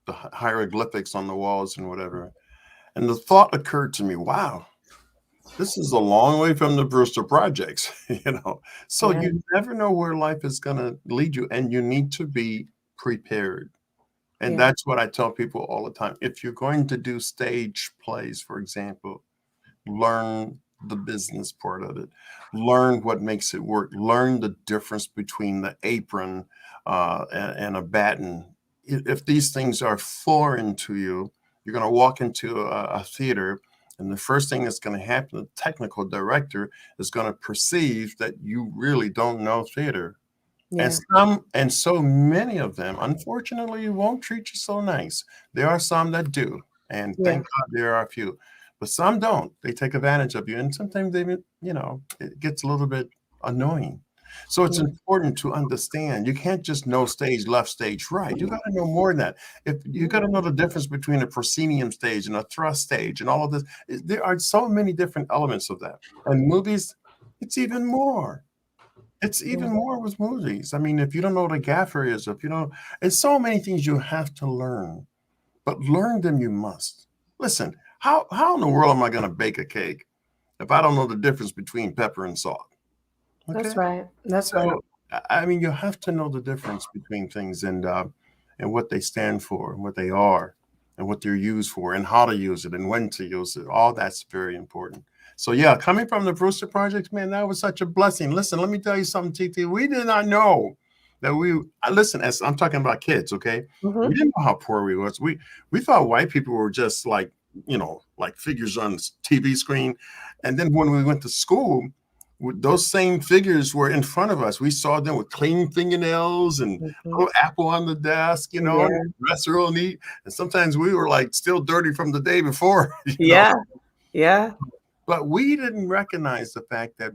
the hieroglyphics on the walls and whatever. And the thought occurred to me, wow, this is a long way from the Brewster Projects, So you never know where life is going to lead you, and you need to be prepared. And that's what I tell people all the time. If you're going to do stage plays, for example, learn the business part of it. Learn what makes it work. Learn the difference between the apron and a baton. If these things are foreign to you, you're going to walk into a theater, and the first thing that's going to happen, the technical director is going to perceive that you really don't know theater. And so many of them, unfortunately, won't treat you so nice. There are some that do, and thank God there are a few, but some don't. They take advantage of you, and sometimes it gets a little bit annoying. So it's important to understand. You can't just know stage left, stage right. You got to know more than that. If you got to know the difference between a proscenium stage and a thrust stage and all of this. There are so many different elements of that. And movies, it's even more. It's even more with movies. I mean, if you don't know what a gaffer is, it's so many things you have to learn, but learn them you must. Listen, how in the world am I going to bake a cake if I don't know the difference between pepper and salt? Okay? That's right. That's right. I mean, you have to know the difference between things and what they stand for and what they are and what they're used for and how to use it and when to use it. All that's very important. So coming from the Brewster Project, man, that was such a blessing. Listen, let me tell you something, TT. We did not know that listen, as I'm talking about kids, okay? We didn't know how poor we was. We thought white people were just like figures on the TV screen. And then when we went to school, those same figures were in front of us. We saw them with clean fingernails and a little apple on the desk, and dressed real neat. And sometimes we were like still dirty from the day before. Yeah. But we didn't recognize the fact that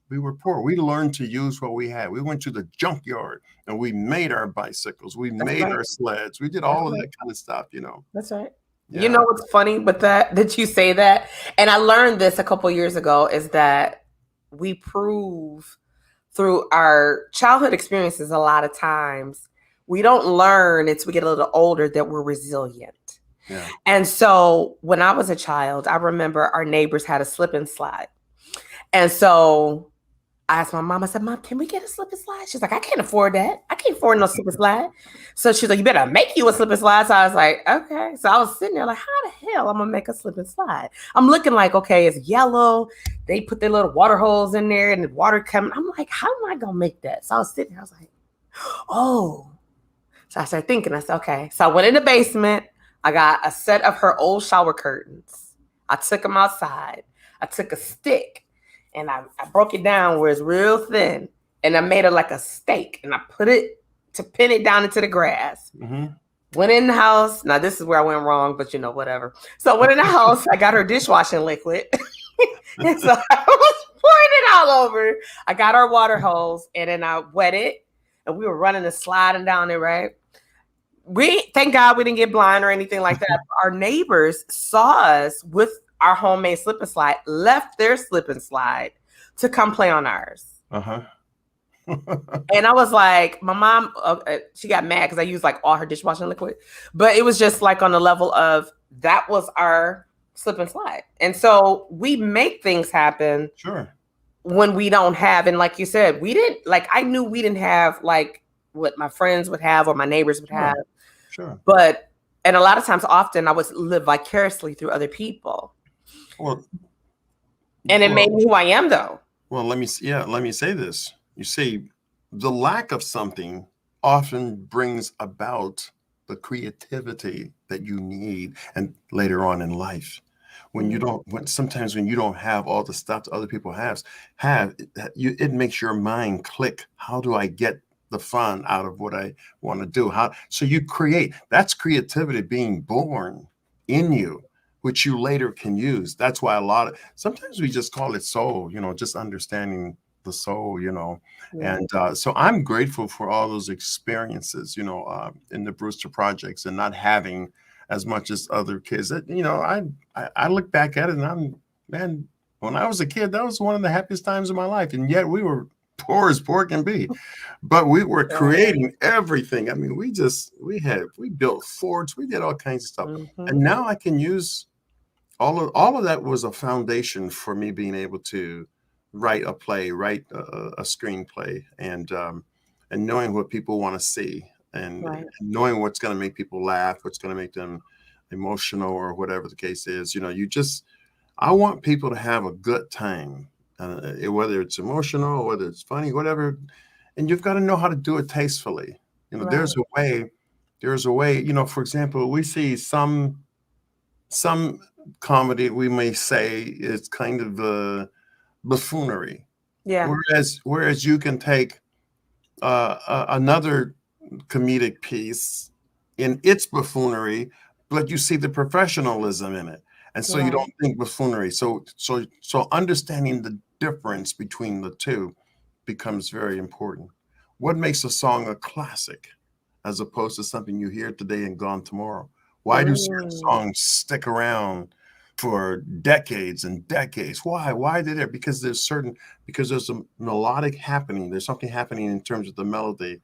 we were poor. We learned to use what we had. We went to the junkyard and we made our bicycles. We made our sleds. We did all of that kind of stuff, That's right. Yeah. You know what's funny with that you say that? And I learned this a couple years ago is that we prove through our childhood experiences a lot of times we don't learn until we get a little older that we're resilient. Yeah. And so when I was a child, I remember our neighbors had a slip and slide. And so I asked my mom, I said, Mom, can we get a slip and slide? She's like, I can't afford that. I can't afford no slip and slide. So she's like, you better make you a slip and slide. So I was like, okay. So I was sitting there like, how the hell I'm going to make a slip and slide? I'm looking like, okay, it's yellow. They put their little water holes in there and the water coming. I'm like, how am I going to make that? So I was sitting there. I was like, oh. So I started thinking. I said, okay. So I went in the basement. I got a set of her old shower curtains. I took them outside. I took a stick and I broke it down where it's real thin. And I made it like a stake. And I put it to pin it down into the grass. Went in the house. Now, this is where I went wrong, but whatever. So I went in the house. I got her dishwashing liquid. And so I was pouring it all over. I got our water hose and then I wet it. And we were running and sliding down it, right? thank God we didn't get blind or anything like that. Our neighbors saw us with our homemade slip and slide, left their slip and slide to come play on ours. Uh-huh. And I was like, my mom, she got mad because I used like all her dishwashing liquid, but it was just like on the level of that was our slip and slide. And so we make things happen. Sure. When we don't have, and like you said, we didn't, like, I knew we didn't have like what my friends would have or my neighbors would have. Sure. But, and a lot of times, often I would live vicariously through other people. Well, and it made me who I am, though. Well, let me say this. You see, the lack of something often brings about the creativity that you need, and later on in life, sometimes when you don't have all the stuff that other people have, it makes your mind click. How do I get the fun out of what I want to do? So you create. That's creativity being born in you, which you later can use. That's why sometimes we just call it soul, just understanding the soul, and so I'm grateful for all those experiences, in the Brewster projects, and not having as much as other kids. I look back at it and when I was a kid, that was one of the happiest times of my life, and yet we were poor as poor can be, but we were creating everything. I mean, we built forts, we did all kinds of stuff, and now I can use all of that. Was a foundation for me being able to write a play, write a screenplay, and knowing what people want to see, and knowing what's going to make people laugh, what's going to make them emotional, or whatever the case is. I want people to have a good time, whether it's emotional, whether it's funny, whatever. And you've got to know how to do it tastefully. There's a way. For example, we see some comedy, we may say, is kind of buffoonery. Yeah. Whereas you can take another comedic piece in its buffoonery, but you see the professionalism in it, and so you don't think buffoonery. So understanding the difference between the two becomes very important. What makes a song a classic, as opposed to something you hear today and gone tomorrow? Why do certain songs stick around for decades and decades? Why did it? Because there's a melodic happening. There's something happening in terms of the melody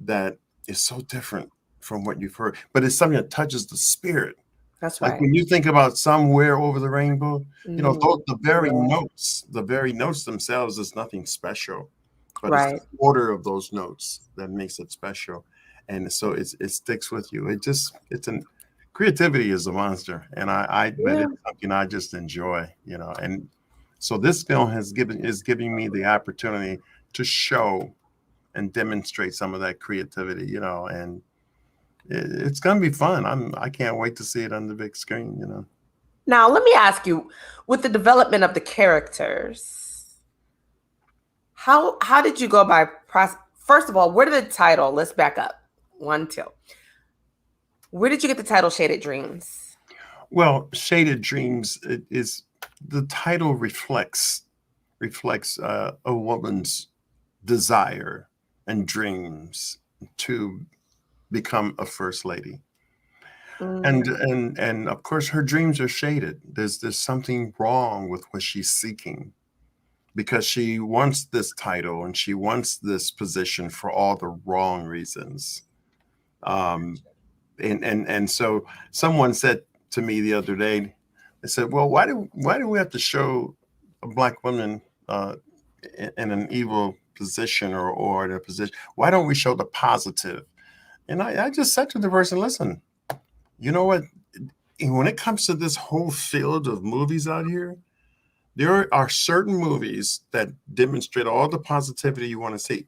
that is so different from what you've heard, but it's something that touches the spirit. That's right. Like when you think about Somewhere Over the Rainbow, the very notes themselves is nothing special, but it's the order of those notes that makes it special. And so it sticks with you. Creativity is a monster, and I admit it's something I just enjoy, and so this film is giving me the opportunity to show and demonstrate some of that creativity, and it's going to be fun. I can't wait to see it on the big screen, Now, let me ask you, with the development of the characters, how did you go by first of all, where did the title, let's back up 1, 2. Where did you get the title Shaded Dreams? Well, Shaded Dreams is the title reflects a woman's desire and dreams to become a first lady. And of course her dreams are shaded. There's something wrong with what she's seeking, because she wants this title and she wants this position for all the wrong reasons. And so someone said to me the other day, they said, well, why do we have to show a Black woman in an evil position or in a position? Why don't we show the positive? And I just said to the person, listen, you know what? When it comes to this whole field of movies out here, there are certain movies that demonstrate all the positivity you want to see.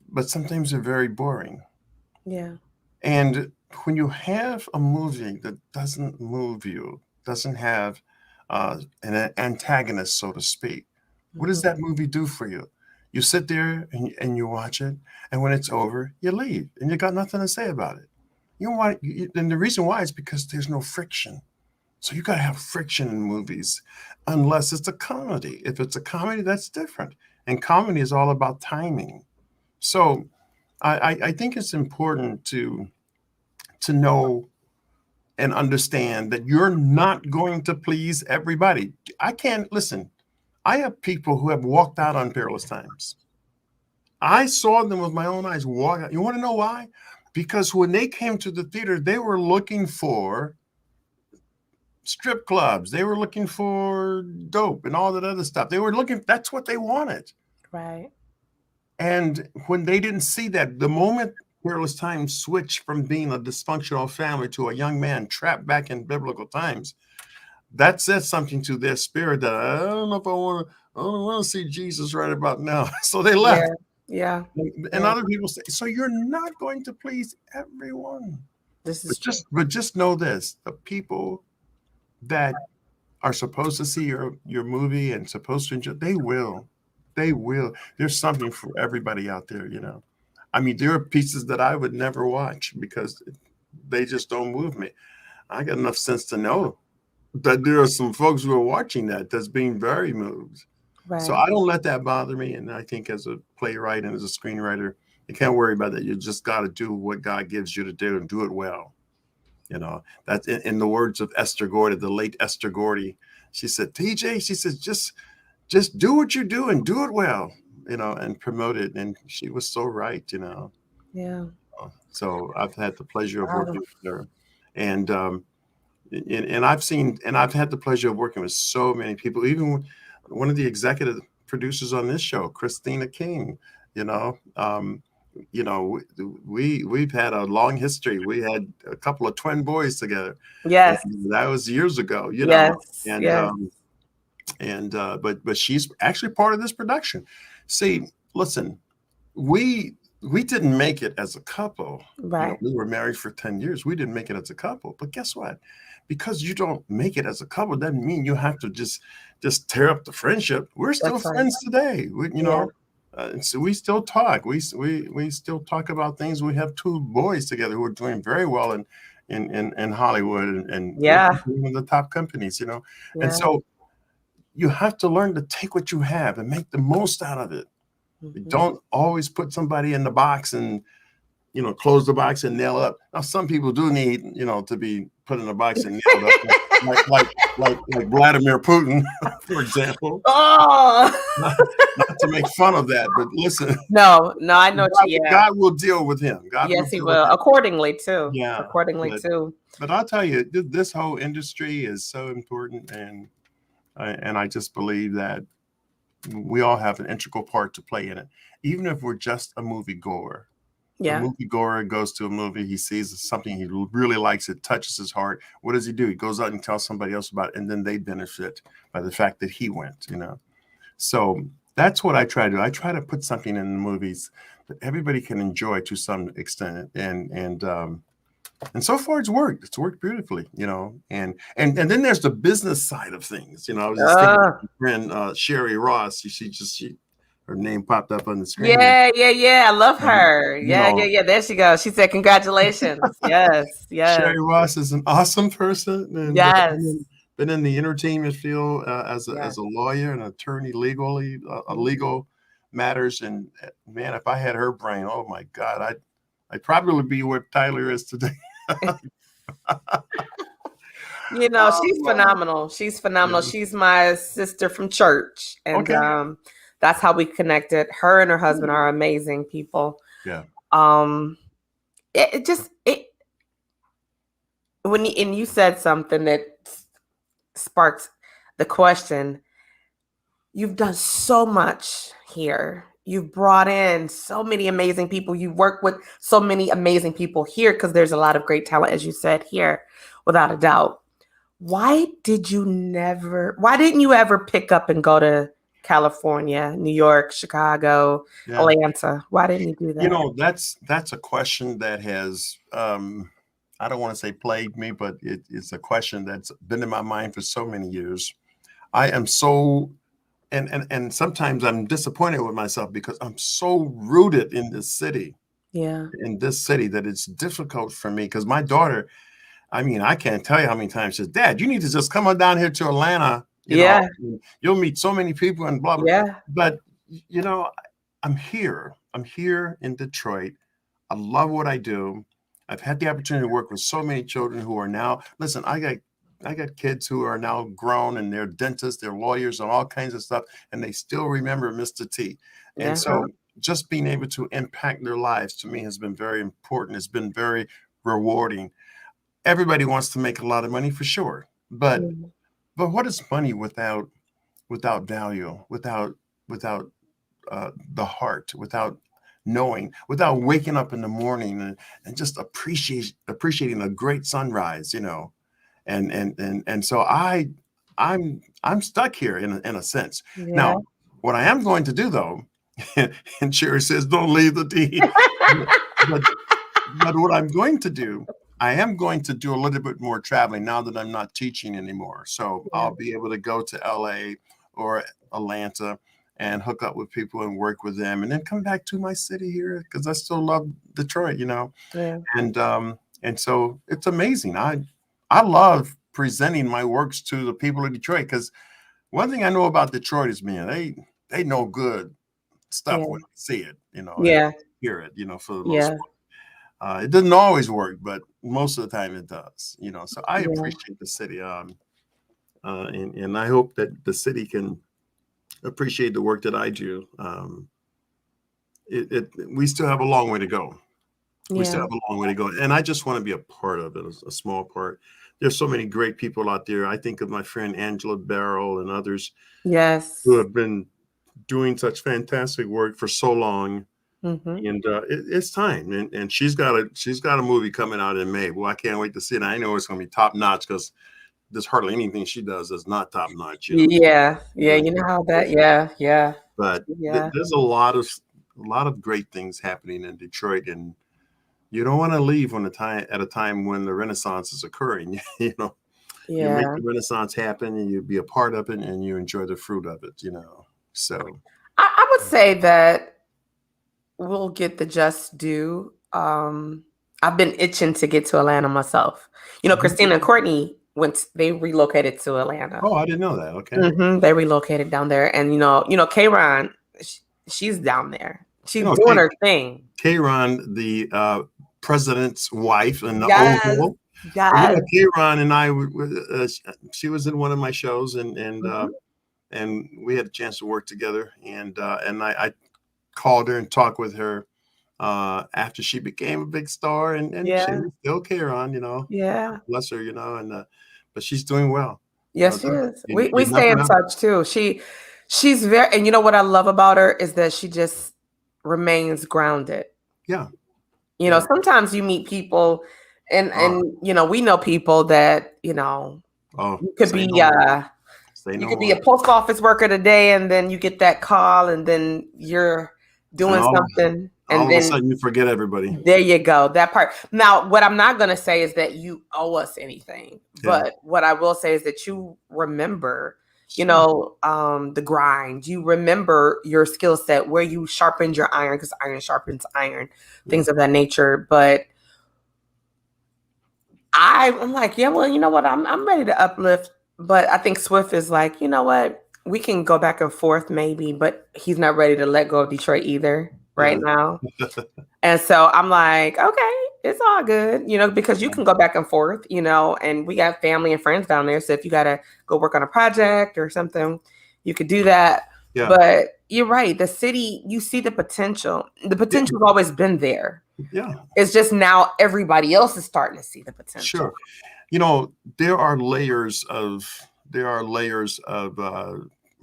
But sometimes they're very boring. Yeah. And when you have a movie that doesn't move you, doesn't have an antagonist, so to speak, what does that movie do for you? You sit there and you watch it, and when it's over, you leave, and you got nothing to say about it. And the reason why is because there's no friction. So you got to have friction in movies, unless it's a comedy. If it's a comedy, that's different. And comedy is all about timing. So I think it's important to know and understand that you're not going to please everybody. I can't listen. I have people who have walked out on Perilous Times. I saw them with my own eyes walk out. You want to know why? Because when they came to the theater, they were looking for strip clubs. They were looking for dope and all that other stuff. They were looking, that's what they wanted. Right. And when they didn't see that, the moment Perilous Times switched from being a dysfunctional family to a young man trapped back in biblical times, that said something to their spirit that I don't know if I don't want to see Jesus right about now. So they left. Yeah. And other people say, so you're not going to please everyone. This is but just know this: the people that are supposed to see your movie and supposed to enjoy, they will. There's something for everybody out there, you know. I mean, there are pieces that I would never watch because they just don't move me. I got enough sense to know that there are some folks who are watching that's being very moved. right. So I don't let that bother me. And I think as a playwright and as a screenwriter, you can't worry about that. You just got to do what God gives you to do and do it well. You know, that's in the words of Esther Gordy, the late Esther Gordy. She said, TJ, she says, just do what you do and do it well, you know, and promote it. And she was so right, you know. Yeah. So I've had the pleasure of working with her. And I've had the pleasure of working with so many people, even one of the executive producers on this show, Christen Keys, you know, we've had a long history. We had a couple of twin boys together. Yes. And that was years ago, you know, but she's actually part of this production. See, listen, we didn't make it as a couple. Right. You know, we were married for 10 years. We didn't make it as a couple. But guess what? Because you don't make it as a couple doesn't mean you have to just tear up the friendship. We're still friends today. So we still talk. We still talk about things. We have 2 boys together who are doing very well in Hollywood and working in the top companies, you know. Yeah. And so you have to learn to take what you have and make the most out of it. Mm-hmm. Don't always put somebody in the box and, you know, close the box and nail up. Now, some people do need, you know, to be put in a box and nailed up, like Vladimir Putin, for example. Oh, not to make fun of that, but listen. No, I know. God will deal with him. He will accordingly too. Yeah, accordingly too. But I'll tell you, this whole industry is so important, and I just believe that we all have an integral part to play in it, even if we're just a movie goer. Yeah. A movie goer goes to a movie, he sees something he really likes, it touches his heart. What does he do? He goes out and tells somebody else about it, and then they benefit by the fact that he went, you know. So that's what I try to do. I try to put something in the movies that everybody can enjoy to some extent. And so far it's worked. It's worked beautifully, you know. And then there's the business side of things. You know, I was just thinking of my friend Sherry Ross. She her name popped up on the screen. Yeah. I love her. Yeah. There she goes. She said, congratulations. Yes. Sherry Ross is an awesome person. And been in the entertainment field as a lawyer and attorney legal matters. And man, if I had her brain, oh my God, I'd probably be where Tyler is today. You know, she's phenomenal. She's phenomenal. She's my sister from church. And that's how we connected. Her and her husband are amazing people. Yeah. When you said something that sparked the question, you've done so much here. You've brought in so many amazing people. You work with so many amazing people here because there's a lot of great talent, as you said, here, without a doubt. Why didn't you ever pick up and go to California, New York, Chicago, Atlanta? Why didn't you do that? You know, that's a question that has, I don't want to say plagued me, but it's a question that's been in my mind for so many years. I am so, and sometimes I'm disappointed with myself because I'm so rooted in this city. Yeah. In this city that it's difficult for me because my daughter, I mean, I can't tell you how many times she says, Dad, you need to just come on down here to Atlanta. You know, you'll meet so many people and blah, blah. Yeah. But, you know, I'm here in Detroit. I love what I do. I've had the opportunity to work with so many children who are now, listen, I got kids who are now grown and they're dentists, they're lawyers and all kinds of stuff, and they still remember Mr. T. And so just being able to impact their lives to me has been very important. It's been very rewarding. Everybody wants to make a lot of money for sure, but what is money without value, without the heart, without knowing, without waking up in the morning and just appreciating a great sunrise, and so I'm stuck here in a sense. Now, what I am going to do though, and Sherry says, don't leave the D. but what I'm going to do, I am going to do a little bit more traveling now that I'm not teaching anymore. So I'll be able to go to LA or Atlanta and hook up with people and work with them, and then come back to my city here because I still love Detroit, and so it's amazing. I love presenting my works to the people of Detroit because one thing I know about Detroit is, man, they know good stuff when they see it, and hear it, for the most part. It doesn't always work, but most of the time it does, so I appreciate the city, and I hope that the city can appreciate the work that I do. We still have a long way to go. We still have a long way to go, and I just want to be a part of it, a small part. There's so many great people out there. I think of my friend Angela Barrel and others, who have been doing such fantastic work for so long. And it's time, and she's got a movie coming out in May. Well, I can't wait to see it. I know it's going to be top notch because there's hardly anything she does that's not top notch. You know how that, But there's a lot of great things happening in Detroit, and you don't want to leave at a time when the Renaissance is occurring. You make the Renaissance happen, and you be a part of it, and you enjoy the fruit of it. So I would say that we'll get the just due. I've been itching to get to Atlanta myself. Christina and Courtney they relocated to Atlanta. Oh, I didn't know that. Okay. They relocated down there, and K-Ron, she's down there. She's doing her thing. K-Ron, the president's wife in the Oval. K-Ron and I, she was in one of my shows, and we had a chance to work together, and I called her and talked with her after she became a big star, and she was still K-Ron, bless her, and but she's doing well. Yes, she is. We stay in touch too. She's very, and what I love about her is that she just remains grounded. Sometimes you meet people and we know people that you could be you could be a post office worker today, and then you get that call, and then you're doing something, and then all of a sudden you forget everybody. There you go. That part. Now, what I'm not going to say is that you owe us anything, but what I will say is that you remember, the grind. You remember your skill set, where you sharpened your iron, because iron sharpens iron, things of that nature. But I'm like, well, you know what? I'm ready to uplift. But I think Swift is like, you know what? We can go back and forth maybe, but he's not ready to let go of Detroit either right now. And so I'm like, okay, it's all good, because you can go back and forth, and we got family and friends down there. So if you got to go work on a project or something, you could do that. Yeah. But you're right. The city, you see the potential. The potential's always been there. Yeah. It's just now everybody else is starting to see the potential. Sure. There are layers of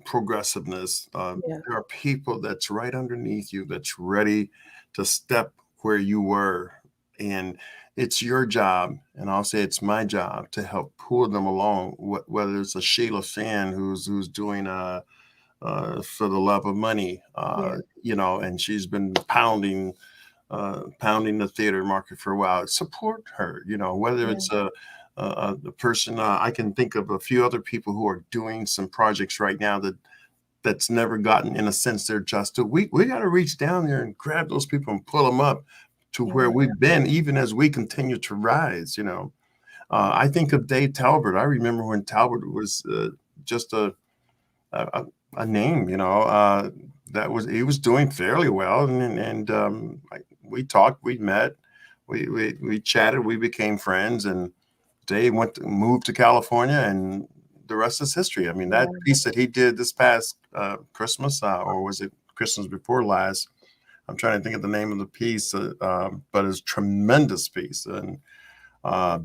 progressiveness. There are people that's right underneath you that's ready to step where you were, and it's your job, and I'll say it's my job, to help pull them along. Whether it's a Sheila Fan who's doing For the Love of Money, and she's been pounding the theater market for a while. Support her, whether it's the person, I can think of a few other people who are doing some projects right now that's never gotten, in a sense, their just due. We got to reach down there and grab those people and pull them up to where we've been, even as we continue to rise. I think of Dave Talbert. I remember when Talbert was just a name, he was doing fairly well, and we talked, we met, we chatted, we became friends, and Dave moved to California, and the rest is history. I mean, that piece that he did this past Christmas, or was it Christmas before last? I'm trying to think of the name of the piece, but it's a tremendous piece, and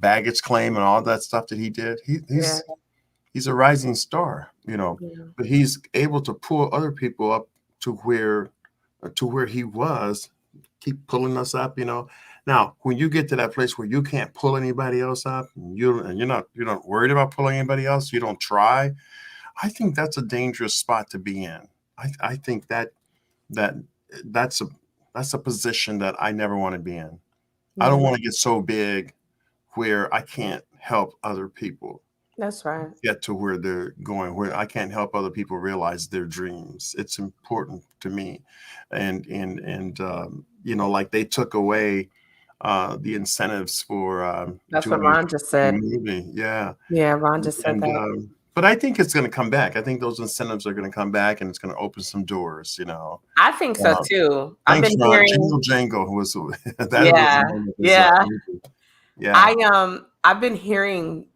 baggage claim and all that stuff that he did. He's a rising star, but he's able to pull other people up to where he was, keep pulling us up, Now, when you get to that place where you can't pull anybody else up, and you're not worried about pulling anybody else, you don't try. I think that's a dangerous spot to be in. I think that's a position that I never want to be in. I don't want to get so big where I can't help other people. That's right. Get to where they're going, where I can't help other people realize their dreams. It's important to me, and like they took away the incentives for. That's what Ron just said. Yeah. Yeah, Ron just said that. But I think it's going to come back. I think those incentives are going to come back, and it's going to open some doors. I think so too. Thanks, I've been Ron. hearing Jingle was yeah. I've been hearing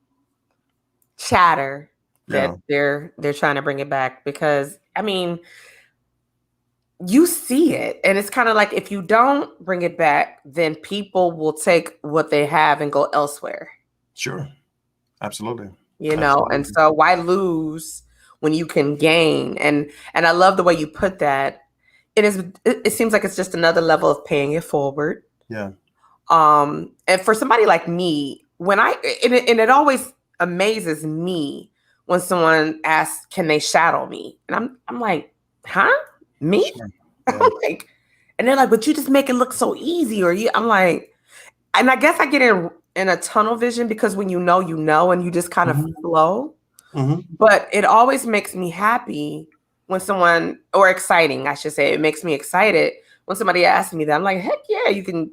chatter that they're trying to bring it back, because I mean, you see it, and it's kind of like, if you don't bring it back, then people will take what they have and go elsewhere. Sure, absolutely. And so why lose when you can gain? And I love the way you put that. It seems like it's just another level of paying it forward. Yeah. And for somebody like me, it always amazes me when someone asks, can they shadow me? And I'm like, huh? Me? Sure. I'm like, and they're like, but you just make it look so easy. I'm like, and I guess I get in a tunnel vision, because when you know, and you just kind of flow. Mm-hmm. But it always makes me happy when someone, or exciting, I should say, it makes me excited when somebody asks me that. I'm like, heck yeah, you can,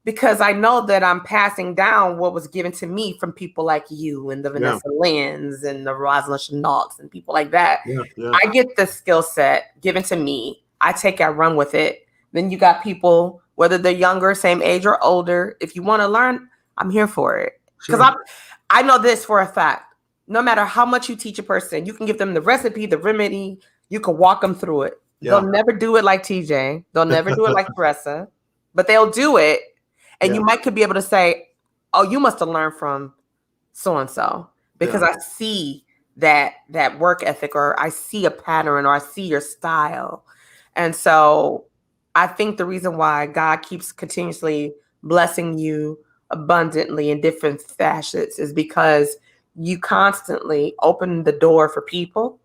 because I know that I'm passing down what was given to me from people like you and the Vanessa Lynn's and the Rosalind Chenaughts and people like that. I get the skill set given to me. I take it, I run with it. Then you got people, whether they're younger, same age, or older. If you want to learn, I'm here for it. Because I know this for a fact. No matter how much you teach a person, you can give them the recipe, the remedy. You can walk them through it. They'll never do it like TJ. They'll never do it like Teresa. But they'll do it. And you could be able to say, oh, you must have learned from so-and-so. Because I see that work ethic, or I see a pattern, or I see your style. And so I think the reason why God keeps continuously blessing you abundantly in different facets is because you constantly open the door for people.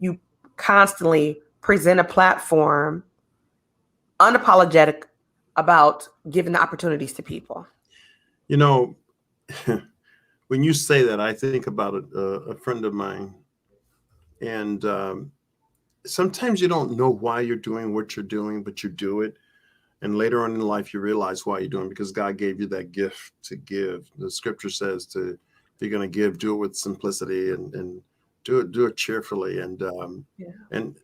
You constantly present a platform, unapologetic about giving the opportunities to people. When you say that, I think about a friend of mine, and sometimes you don't know why you're doing what you're doing, but you do it. And later on in life, you realize why you're doing it, because God gave you that gift to give. The scripture says if you're going to give, do it with simplicity and do it cheerfully. And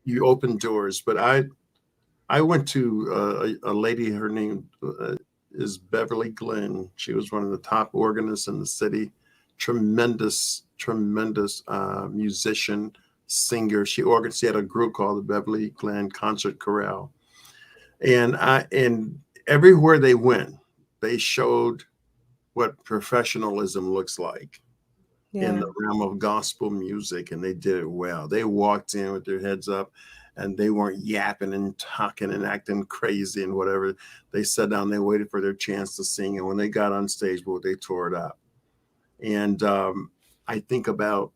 you open doors. But I went to a lady, her name is Beverly Glenn. She was one of the top organists in the city. Tremendous musician, singer. She had a group called the Beverly Glenn Concert Chorale. And everywhere they went, they showed what professionalism looks like in the realm of gospel music, and they did it well. They walked in with their heads up, and they weren't yapping and talking and acting crazy and whatever. They sat down, they waited for their chance to sing, and when they got on stage, they tore it up. And I think about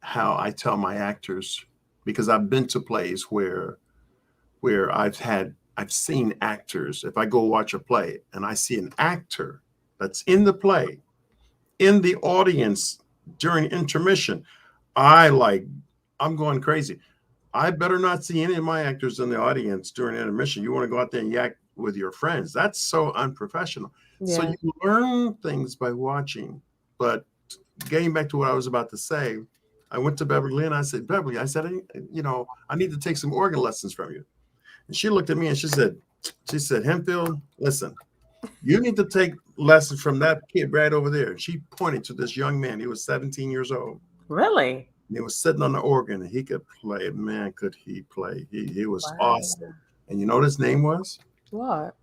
how I tell my actors, because I've been to plays where I've seen actors. If I go watch a play and I see an actor that's in the play, in the audience during intermission, I'm going crazy. I better not see any of my actors in the audience during intermission. You want to go out there and yak with your friends. That's so unprofessional. So you learn things by watching. But getting back to what I was about to say, I went to Beverly and I said, I need to take some organ lessons from you. And she looked at me and she said, She said, Hemphill, listen, you need to take lessons from that kid right over there. She pointed to this young man. He was 17 years old. Really? And he was sitting on the organ, and he could play. Man, could he play. He was awesome. And you know what his name was? What?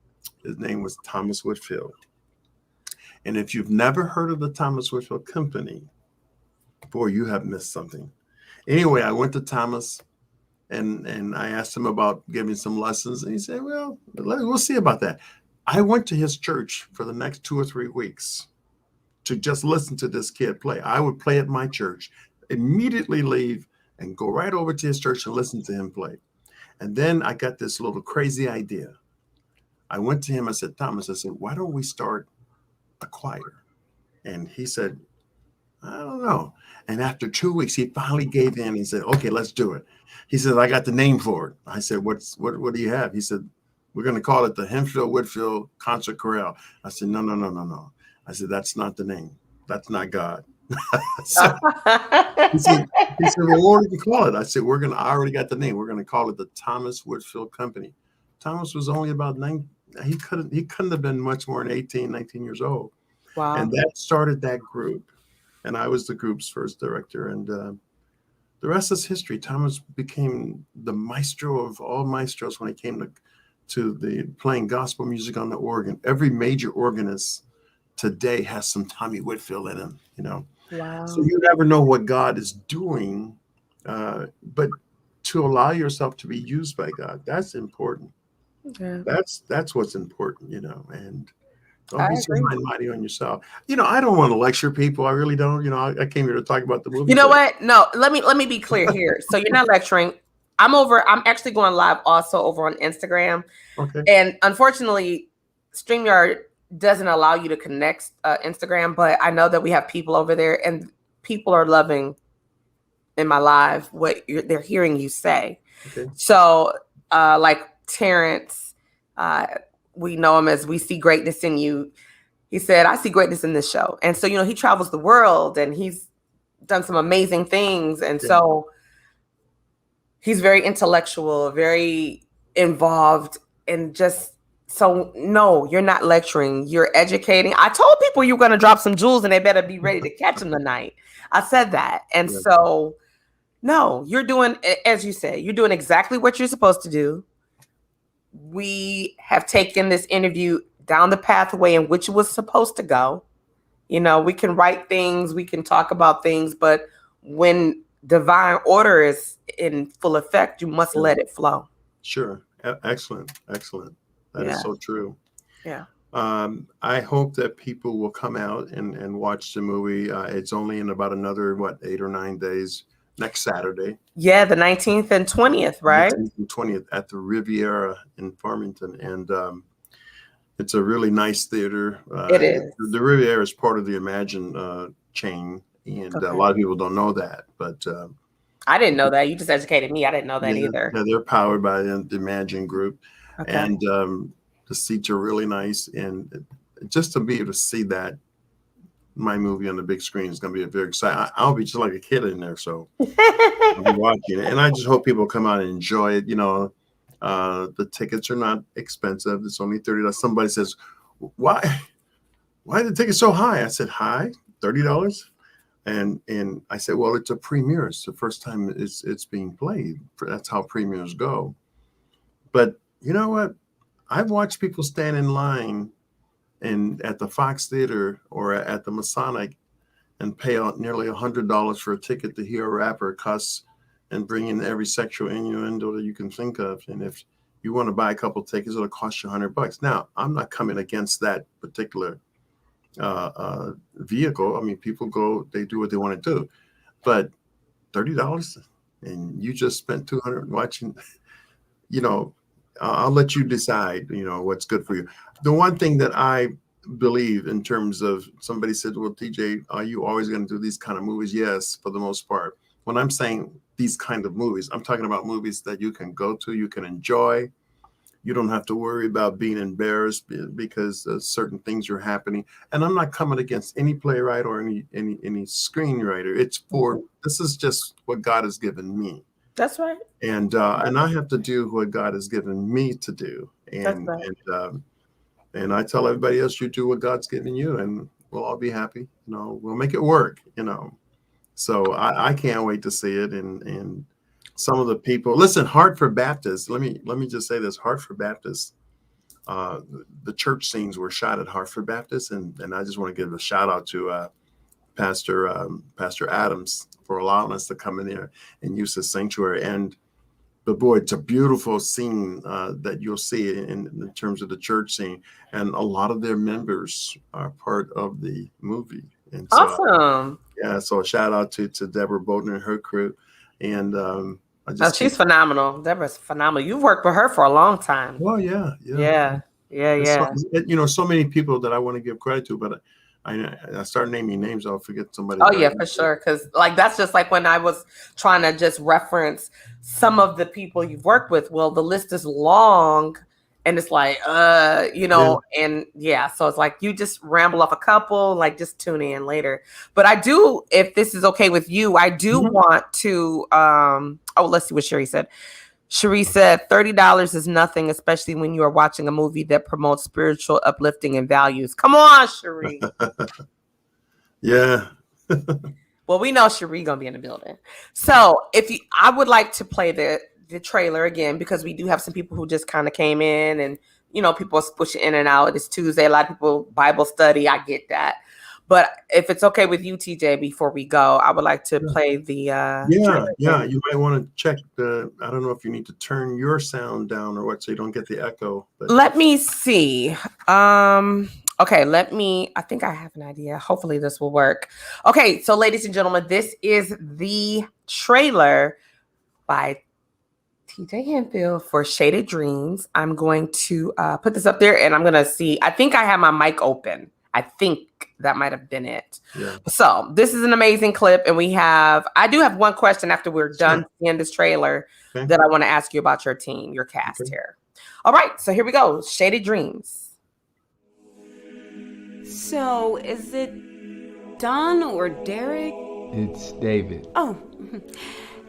His name was Thomas Whitfield. And if you've never heard of the Thomas Whitfield Company, boy, you have missed something. Anyway, I went to Thomas, and I asked him about giving some lessons. And he said, well, we'll see about that. I went to his church for the next 2 or 3 weeks to just listen to this kid play. I would play at my church, immediately leave, and go right over to his church and listen to him play. And then I got this little crazy idea. I went to him, I said, Thomas, I said, why don't we start a choir? And he said, I don't know. And after 2 weeks, he finally gave in. He said, okay, let's do it. He said, I got the name for it. I said, what do you have? He said, we're going to call it the Hemphill Whitfield Concert Chorale. I said, no. I said, that's not the name. That's not God. So, he said, well, what do you call it? I said, I already got the name. We're going to call it the Thomas Whitfield Company. Thomas was only about 9. He couldn't have been much more than 18, 19 years old. Wow. And that started that group. And I was the group's first director. And the rest is history. Thomas became the maestro of all maestros when it came to the playing gospel music on the organ. Every major organist today has some Tommy Whitfield in him, you know. Wow. So you never know what God is doing, but to allow yourself to be used by God, that's important. Yeah. That's what's important, you know. And don't be so mighty on yourself. You know, I don't want to lecture people. I really don't. You know, I came here to talk about the movie. You know what? No, let me be clear here. So you're not lecturing. I'm actually going live also over on Instagram. Okay. And unfortunately, StreamYard doesn't allow you to connect Instagram, but I know that we have people over there, and people are loving in my live what they're hearing you say. Okay. So like Terrence, we know him as We See Greatness in You. He said, I see greatness in this show. And so, you know, he travels the world and he's done some amazing things. And so he's very intellectual, very involved, and just, so no, you're not lecturing, you're educating. I told people you're going to drop some jewels and they better be ready to catch them tonight. I said that. And so, no, you're doing, as you say, you're doing exactly what you're supposed to do. We have taken this interview down the pathway in which it was supposed to go. You know, we can write things, we can talk about things, but when divine order is in full effect, you must let it flow. Sure. Excellent. That is so true. Yeah. I hope that people will come out and watch the movie. It's only in about another, 8 or 9 days. Next Saturday. Yeah, the 19th and 20th, right? 19th and 20th at the Riviera in Farmington. And it's a really nice theater. It is. The Riviera is part of the Imagine chain. And a lot of people don't know that. But I didn't know that. You just educated me. I didn't know that either. Yeah, they're powered by the Imagine group. Okay. And the seats are really nice. And just to be able to see that, my movie on the big screen is going to be very exciting. I'll be just like a kid in there, so I'll be watching it. And I just hope people come out and enjoy it. You know, the tickets are not expensive. It's only $30. Somebody says, why are the tickets so high? I said, high? $30? And I said, well, it's a premiere. It's the first time it's being played. That's how premieres go. But you know what? I've watched people stand in line and at the Fox Theater or at the Masonic and pay out nearly $100 for a ticket to hear a rapper cuss and bring in every sexual innuendo that you can think of. And if you want to buy a couple of tickets, it'll cost you $100. Now, I'm not coming against that particular vehicle. I mean, people go, they do what they want to do, but $30 and you just spent $200 watching, you know, I'll let you decide, you know, what's good for you. The one thing that I believe in terms of, somebody said, well, TJ, are you always going to do these kind of movies? Yes, for the most part. When I'm saying these kind of movies, I'm talking about movies that you can go to, you can enjoy. You don't have to worry about being embarrassed because certain things are happening. And I'm not coming against any playwright or any screenwriter. It's for, this is just what God has given me. That's right. And I have to do what God has given me to do. And That's right. And I tell everybody else, you do what God's given you, and we'll all be happy. We'll make it work. So I can't wait to see it. And some of the people, listen, Hartford Baptist. Let me just say this: Hartford Baptist. The church scenes were shot at Hartford Baptist, and I just want to give a shout out to Pastor Adams for allowing us to come in there and use the sanctuary. But boy, it's a beautiful scene that you'll see in terms of the church scene, and a lot of their members are part of the movie. And so, awesome. Yeah, so a shout out to Deborah Bolton and her crew, and she's phenomenal. Deborah's phenomenal. You've worked with her for a long time. Oh yeah. So many people that I want to give credit to, but I start naming names, I'll forget somebody. Oh yeah, for sure. Because that's just like when I was trying to just reference some of the people you've worked with. Well, the list is long, and it's like, and so it's like you just ramble off a couple, like just tune in later. But I do, if this is okay with you, I do want to. Let's see what Sherry said. Cherie said $30 is nothing, especially when you are watching a movie that promotes spiritual uplifting and values. Come on, Cherie. Yeah. Well, we know Cherie gonna be in the building. So I would like to play the trailer again, because we do have some people who just kind of came in, and people are pushing in and out. It's Tuesday. A lot of people Bible study. I get that. But if it's okay with you, TJ, before we go, I would like to play the trailer. You might want to check I don't know if you need to turn your sound down or what, so you don't get the echo. But. Let me see. Okay, I think I have an idea. Hopefully this will work. Okay, so ladies and gentlemen, this is the trailer by TJ Hemphill for Shaded Dreams. I'm going to put this up there, and I'm going to see. I think I have my mic open. I think that might have been it. Yeah. So this is an amazing clip. And I do have one question after we're done seeing this trailer that I want to ask you about your team, your cast here. All right. So here we go. Shaded Dreams. So is it Don or Derek? It's David. Oh,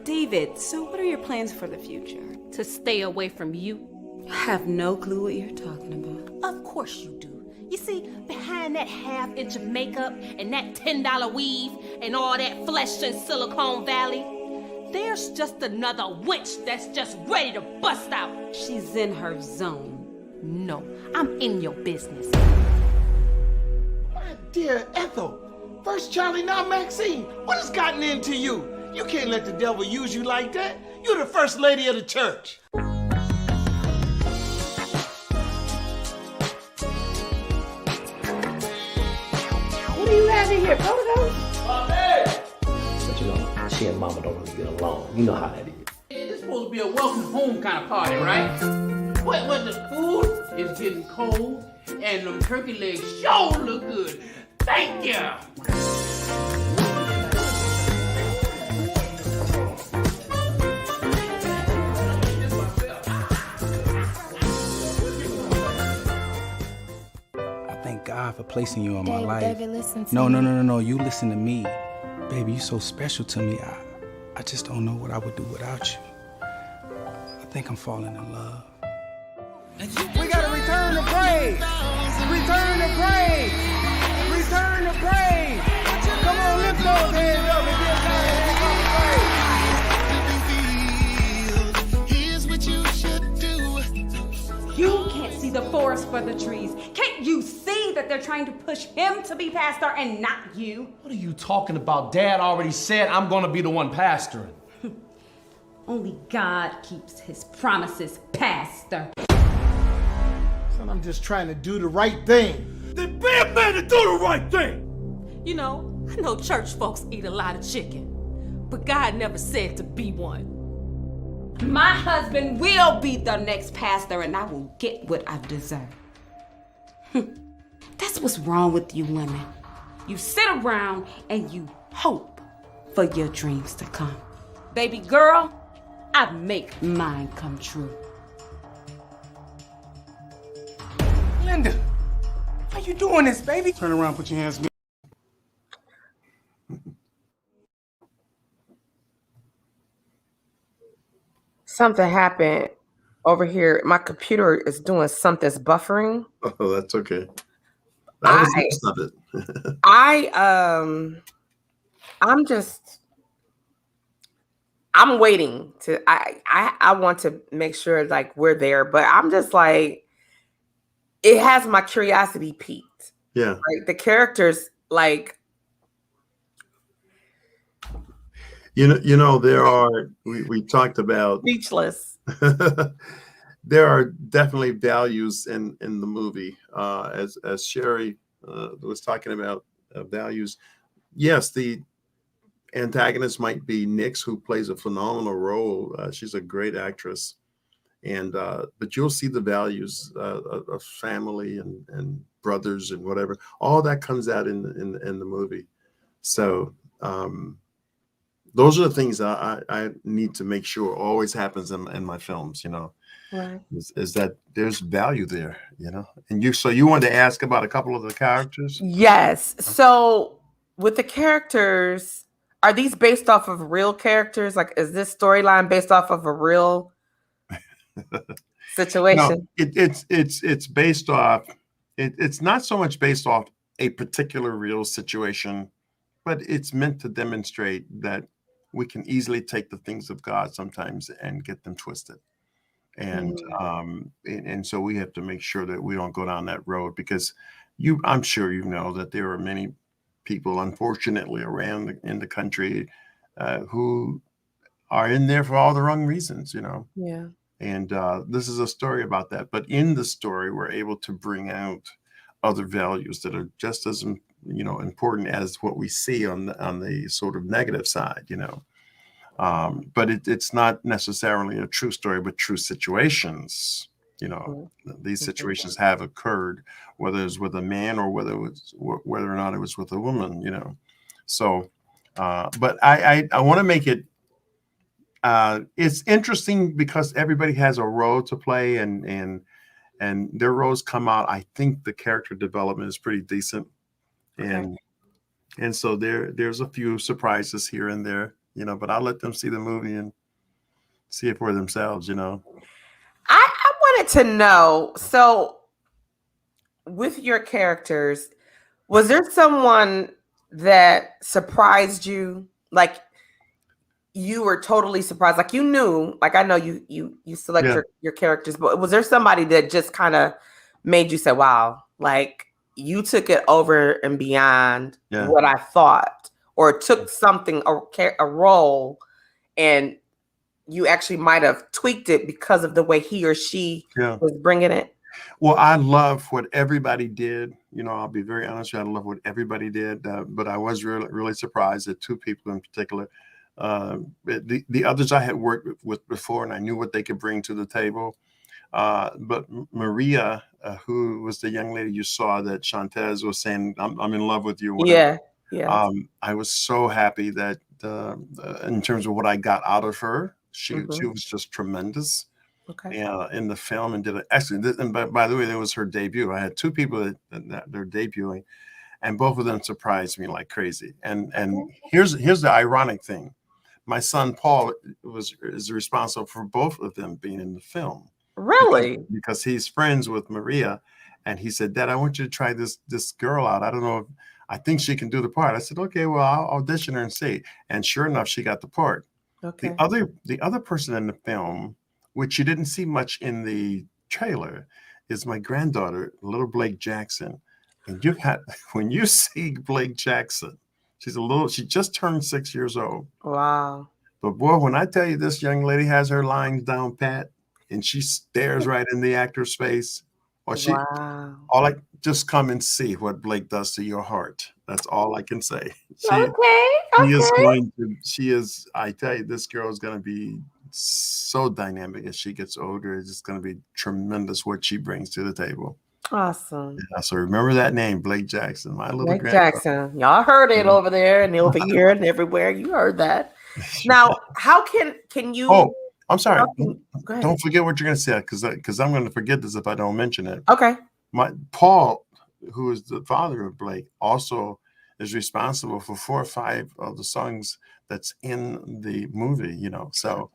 David. So what are your plans for the future? To stay away from you. I have no clue what you're talking about. Of course you do. You see, behind that half-inch of makeup and that $10 weave and all that flesh in Silicon Valley, there's just another witch that's just ready to bust out. She's in her zone. No, I'm in your business. My dear Ethel, first Charlie, now Maxine, what has gotten into you? You can't let the devil use you like that. You're the first lady of the church. What are you having here, Proto? But she and Mama don't really get along. You know how that is. It's supposed to be a welcome home kind of party, right? What the food is getting cold, and them turkey legs sure look good. Thank you. Thank God for placing you in my life. David, listen to No. me. You listen to me. Baby, you're so special to me. I just don't know what I would do without you. I think I'm falling in love. We gotta return the praise. Return the praise. Return the praise. Come on, lift those hands up and give God a hand clap of praise. You can't see the forest for the trees. Can't you see that they're trying to push him to be pastor and not you? What are you talking about? Dad already said I'm gonna be the one pastoring. Only God keeps his promises, pastor. Son, I'm just trying to do the right thing. Then be a man to do the right thing! I know church folks eat a lot of chicken, but God never said to be one. My husband will be the next pastor, and I will get what I deserve. That's what's wrong with you women. You sit around and you hope for your dreams to come. Baby girl, I make mine come true. Linda, how you doing this, baby? Turn around, put your hands. Something happened over here. My computer is doing something's buffering. Oh, that's okay. That was most of it. I'm waiting to I want to make sure like we're there, but I'm just like, it has my curiosity peaked. Yeah. Right. The characters, like, there are, we talked about speechless. there are definitely values in the movie. As Sherry was talking about values. Yes, the antagonist might be Nix, who plays a phenomenal role. She's a great actress, and but you'll see the values of family and brothers and whatever. All that comes out in the movie. So those are the things that I need to make sure always happens in my films. Right. Is that there's value there, And you wanted to ask about a couple of the characters? Yes. So with the characters, are these based off of real characters? Like, is this storyline based off of a real situation? No, it's based off. It's not so much based off a particular real situation, but it's meant to demonstrate that we can easily take the things of God sometimes and get them twisted. And so we have to make sure that we don't go down that road, because I'm sure that there are many people, unfortunately, around in the country who are in there for all the wrong reasons, Yeah. And this is a story about that. But in the story, we're able to bring out other values that are just as important as what we see on the sort of negative side, But it's not necessarily a true story, but true situations. These situations have occurred, whether it's with a man or whether or not it was with a woman. So, but I want to make it. It's interesting because everybody has a role to play, and their roles come out. I think the character development is pretty decent, and so there's a few surprises here and there. But I'll let them see the movie and see it for themselves, I wanted to know, so with your characters, was there someone that surprised you? Like, you were totally surprised, like you knew, like I know you select your characters, but was there somebody that just kind of made you say, wow, like you took it over and beyond what I thought, or took something, a role, and you actually might have tweaked it because of the way he or she was bringing it? Well, I love what everybody did. I'll be very honest with you, I love what everybody did, but I was really, really surprised at two people in particular. The others I had worked with before, and I knew what they could bring to the table. But Maria, who was the young lady you saw that Shantez was saying, I'm in love with you. Whatever. Yeah. I was so happy that in terms of what I got out of her, she was just tremendous. In the film, and did it excellent. And by the way, that was her debut. I had two people that they're debuting, and both of them surprised me like crazy. And here's the ironic thing. My son Paul is responsible for both of them being in the film. Really? Because he's friends with Maria, and he said, "Dad, I want you to try this girl out. I don't know if I think she can do the part." I said, "Okay, well, I'll audition her and see." And sure enough, she got the part. Okay. The other person in the film, which you didn't see much in the trailer, is my granddaughter, little Blake Jackson. And when you see Blake Jackson, she just turned 6 years old. Wow. But boy, when I tell you this young lady has her lines down pat, and she stares right in the actor's face, just come and see what Blake does to your heart. That's all I can say. She is, I tell you, this girl is going to be so dynamic as she gets older. It's just going to be tremendous what she brings to the table. Awesome. Yeah, so remember that name, Blake Jackson, my little Blake Jackson. Y'all heard it over there and over here and everywhere. You heard that. Now, how can you? Oh, I'm sorry. Go Don't forget what you're going to say, because I'm going to forget this if I don't mention it. Okay. Paul, who is the father of Blake, also is responsible for 4 or 5 of the songs that's in the movie. So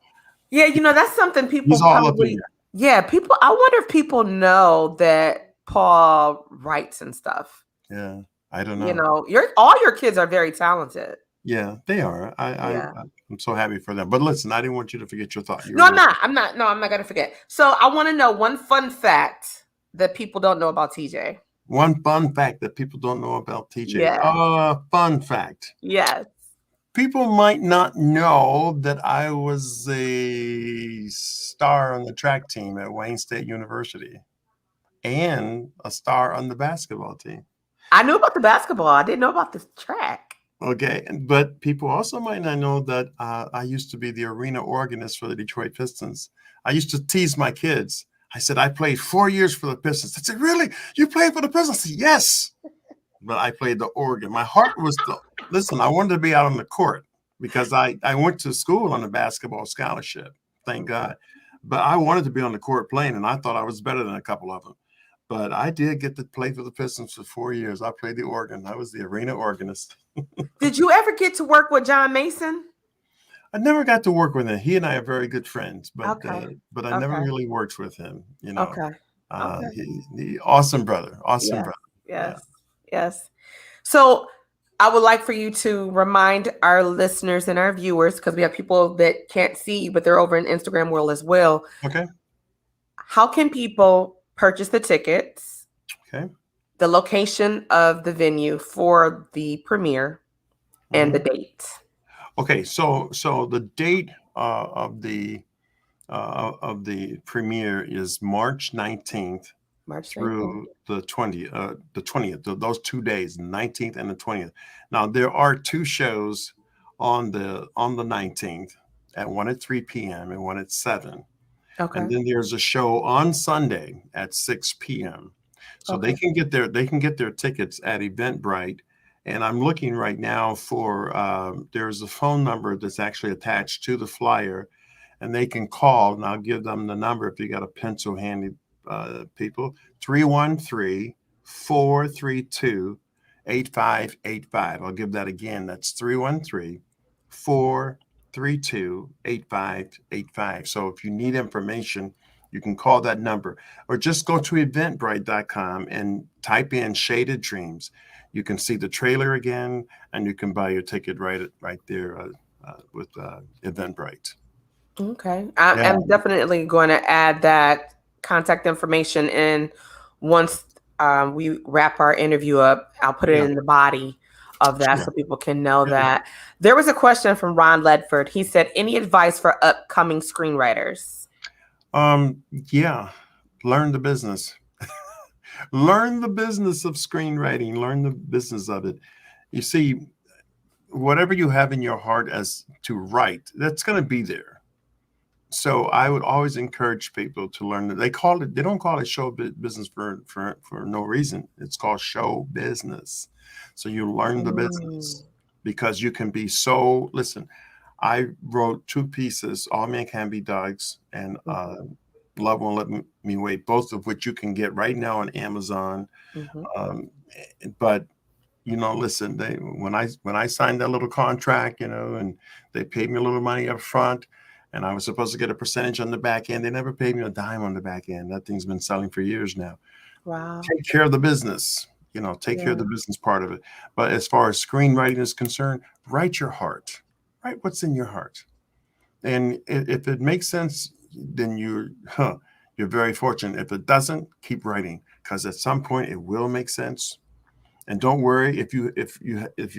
Yeah, that's something people He's all up in probably. there. Yeah, people. I wonder if people know that Paul writes and stuff. Yeah, I don't know. All your kids are very talented. Yeah, they are. Yeah. I'm so happy for them. But listen, I didn't want you to forget your thought. No, I'm not. I'm not. No, I'm not gonna forget. So I want to know one fun fact that people don't know about TJ. One fun fact that people don't know about TJ. Yeah. Fun fact. Yes. People might not know that I was a star on the track team at Wayne State University and a star on the basketball team. I knew about the basketball. I didn't know about the track. Okay, but people also might not know that I used to be the arena organist for the Detroit Pistons. I used to tease my kids. I said, I played 4 years for the Pistons. I said, really? You played for the Pistons? I said, yes. But I played the organ. My heart was listen, I wanted to be out on the court because I went to school on a basketball scholarship, thank God. But I wanted to be on the court playing, and I thought I was better than a couple of them. But I did get to play for the Pistons for 4 years. I played the organ. I was the arena organist. Did you ever get to work with John Mason? I never got to work with him. He and I are very good friends, but Okay. But I never really worked with him. Okay. He awesome brother, awesome brother. Yes. Yeah. Yes. So I would like for you to remind our listeners and our viewers, because we have people that can't see, but they're over in Instagram world as well. Okay. How can people purchase the tickets? Okay. The location of the venue for the premiere and the date. Okay, so the date of the premiere is March 19th through the 20th. Those 2 days, 19th and the 20th. Now there are two shows on the 19th, one at 3 p.m. and one at 7. Okay. And then there's a show on Sunday at 6 p.m. So they can get their tickets at Eventbrite. And I'm looking right now for there's a phone number that's actually attached to the flyer, and they can call, and I'll give them the number if you got a pencil handy, people. 313-432-8585. I'll give that again. That's 313-432-8585. So if you need information, you can call that number, or just go to eventbrite.com and type in Shaded Dreams. You can see the trailer again, and you can buy your ticket right there with Eventbrite. Okay. I'm definitely going to add that contact information in once we wrap our interview up. I'll put it in the body of that so people can know that. There was a question from Ron Ledford. He said, any advice for upcoming screenwriters? Yeah, learn the business. Learn the business of screenwriting. Learn the business of it. You see, whatever you have in your heart as to write, that's going to be there. So I would always encourage people to learn that. They don't call it show business for no reason. It's called show business. So you learn the business because you can be so, listen, I wrote 2 pieces, All Men Can Be Dogs and Love Won't Let Me Wait, both of which you can get right now on Amazon. But listen, when I signed that little contract, and they paid me a little money up front, and I was supposed to get a percentage on the back end. They never paid me a dime on the back end. That thing's been selling for years now. Wow. Take care of the business. Take care of the business part of it. But as far as screenwriting is concerned, write your heart. Write what's in your heart. And if it makes sense, then you're very fortunate. If it doesn't, keep writing, because at some point it will make sense. And don't worry if you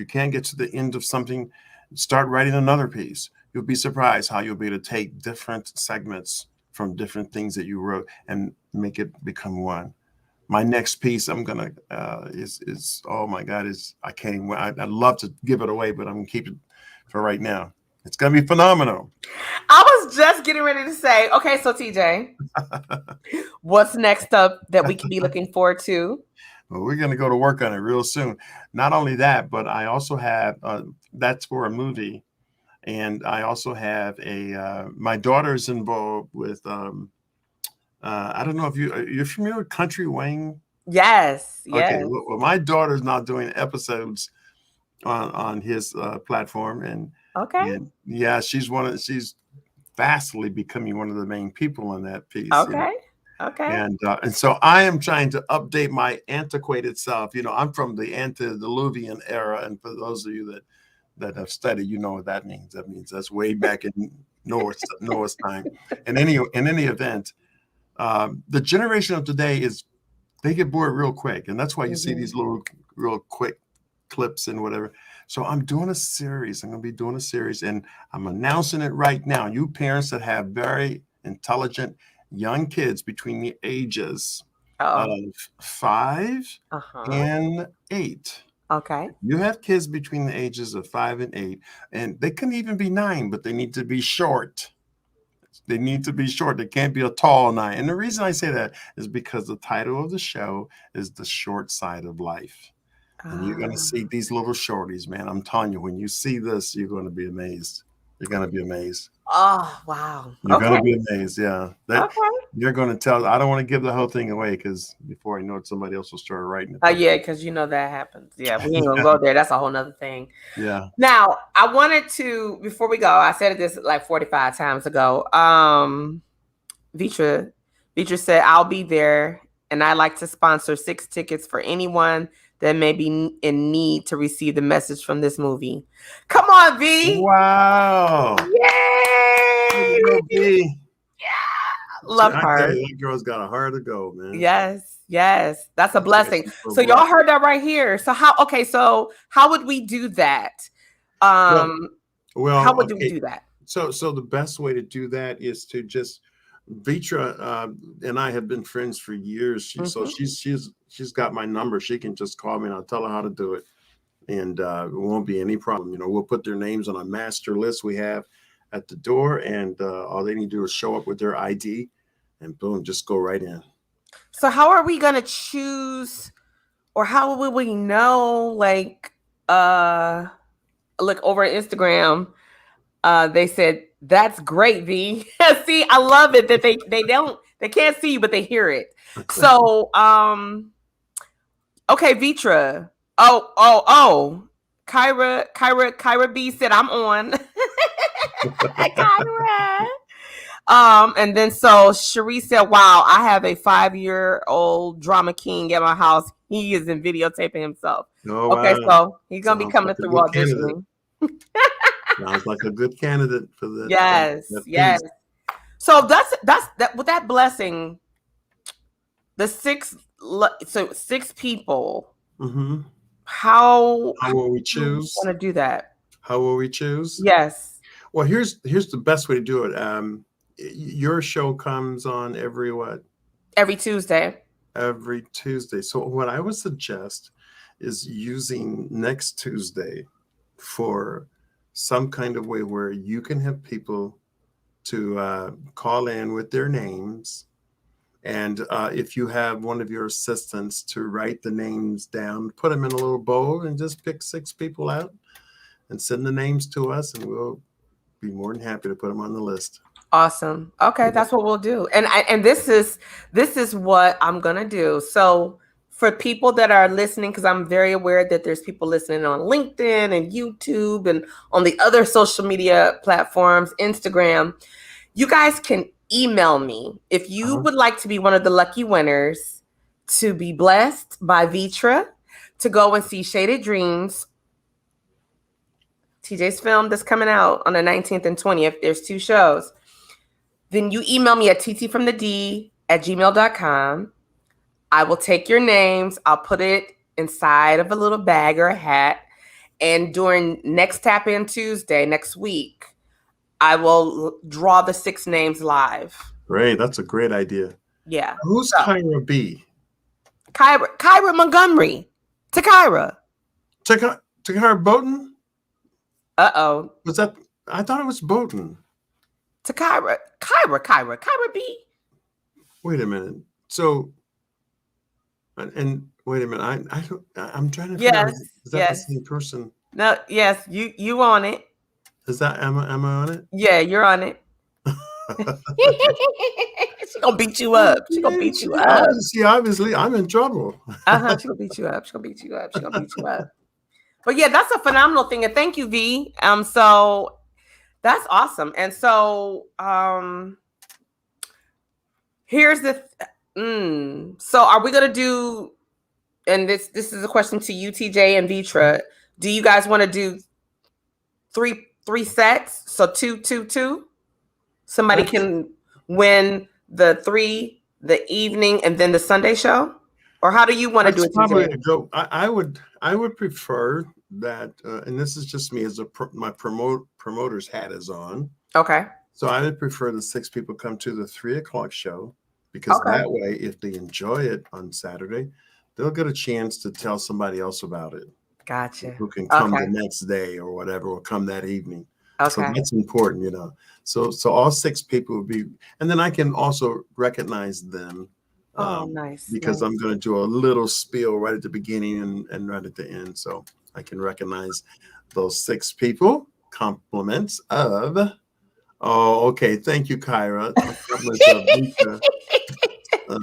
can't get to the end of something, start writing another piece. You'll be surprised how you'll be able to take different segments from different things that you wrote and make it become one. My next piece I'm gonna is oh my God, I can't even, I'd love to give it away, but I'm gonna keep it for right now. It's gonna be phenomenal. I was just getting ready to say, okay, so TJ, what's next up that we can be looking forward to? Well, we're going to go to work on it real soon. Not only that, but I also have, that's for a movie. And I also have my daughter's involved with, I don't know if you're familiar with Country Wayne? Yes. Okay. Well, my daughter's now doing episodes on his platform. And yeah, she's vastly becoming one of the main people in that piece. Okay. Okay. And so I am trying to update my antiquated self. I'm from the antediluvian era, and for those of you that have studied, you know what that means. That means that's way back in Noah's time. In any event, the generation of today they get bored real quick, and that's why you see these little real quick clips and whatever. So I'm doing a series. I'm going to be doing a series, and I'm announcing it right now. You parents that have very intelligent young kids between the ages of 5 and 8. Okay. You have kids between the ages of 5 and 8, and they can even be 9, but they need to be short. They need to be short. They can't be a tall 9. And the reason I say that is because the title of the show is The Short Side of Life. And you're going to see these little shorties, man. I'm telling you, when you see this, you're going to be amazed. You're going to be amazed. Oh, wow. You're going to be amazed. Yeah. You're going to tell. I don't want to give the whole thing away because before I know it, somebody else will start writing it. Oh, yeah, because that happens. Yeah, we ain't going to go there. That's a whole nother thing. Yeah. Now, I wanted to, before we go, I said this like 45 times ago. Vitra said, I'll be there, and I'd like to sponsor 6 tickets for anyone that may be in need to receive the message from this movie. Come on, V. Wow. Yay. V. Yeah. Love her. That girl's got a heart to go, man. Yes. That's a blessing. So y'all heard that right here. So how would we do that? How would we do that? So the best way to do that is to just Vitra and I have been friends for years. So she's got my number. She can just call me and I'll tell her how to do it. And it won't be any problem. We'll put their names on a master list we have at the door, and all they need to do is show up with their ID and boom, just go right in. So how are we gonna choose, or how will we know? Like, look over at Instagram. They said, that's great, V. See, I love it that they can't see you, but they hear it. So, okay, Vitra. Oh. Kyra B said, I'm on. Kyra. And then so Cherie said, wow, I have a 5-year-old drama king at my house. He is in videotaping himself. Oh, okay, wow. So he's gonna be coming through auditioning. Sounds like a good candidate for that. Yes. So that's with that blessing. The 6 people. Mm-hmm. How will we choose? Want to do that? How will we choose? Yes. Well, here's the best way to do it. Your show comes on every what? Every Tuesday. Every Tuesday. So what I would suggest is using next Tuesday for some kind of way where you can have people to call in with their names. And if you have one of your assistants to write the names down, put them in a little bowl and just pick 6 people out and send the names to us, and we'll be more than happy to put them on the list. Awesome. Okay, that's what we'll do. And this is what I'm gonna do. So for people that are listening, because I'm very aware that there's people listening on LinkedIn and YouTube and on the other social media platforms, Instagram, you guys can email me if you would like to be one of the lucky winners to be blessed by Vitra to go and see Shaded Dreams, TJ's film that's coming out on the 19th and 20th. There's 2 shows. Then you email me at ttfromthed@gmail.com. I will take your names. I'll put it inside of a little bag or a hat. And during next Tap In Tuesday, next week, I will draw the 6 names live. Great. That's a great idea. Yeah. Who's Kyra B? Kyra Montgomery. Takira. Takira Bowden? Uh-oh. Was that? I thought it was Bowden. Kyra B. Wait a minute. So, and wait a minute. I'm trying to figure out, is that the same person? No, yes, you on it. Is that am I on it? Yeah, you're on it. She's gonna beat you up. She's gonna beat you up. See, obviously, I'm in trouble. She's gonna beat you up. She's gonna beat you up. She's gonna beat you up. But yeah, that's a phenomenal thing. And thank you, V. So That's awesome. And so here's the so are we gonna do, and this is a question to you, TJ and Vitra. Do you guys want to do three sets? So two. Somebody can win the evening and then the Sunday show? Or how do you want to do it, TJ? I would prefer that, and this is just me as my promoter's hat is on. Okay. So I would prefer the 6 people come to the 3:00 show, because that way, if they enjoy it on Saturday, they'll get a chance to tell somebody else about it. Gotcha. Who can come the next day or whatever, or come that evening. Okay. So that's important, you know. So all 6 people will be, and then I can also recognize them. Nice. Because I'm going to do a little spiel right at the beginning and right at the end. So I can recognize those 6 people. Compliments of, okay. Thank you, Kyra.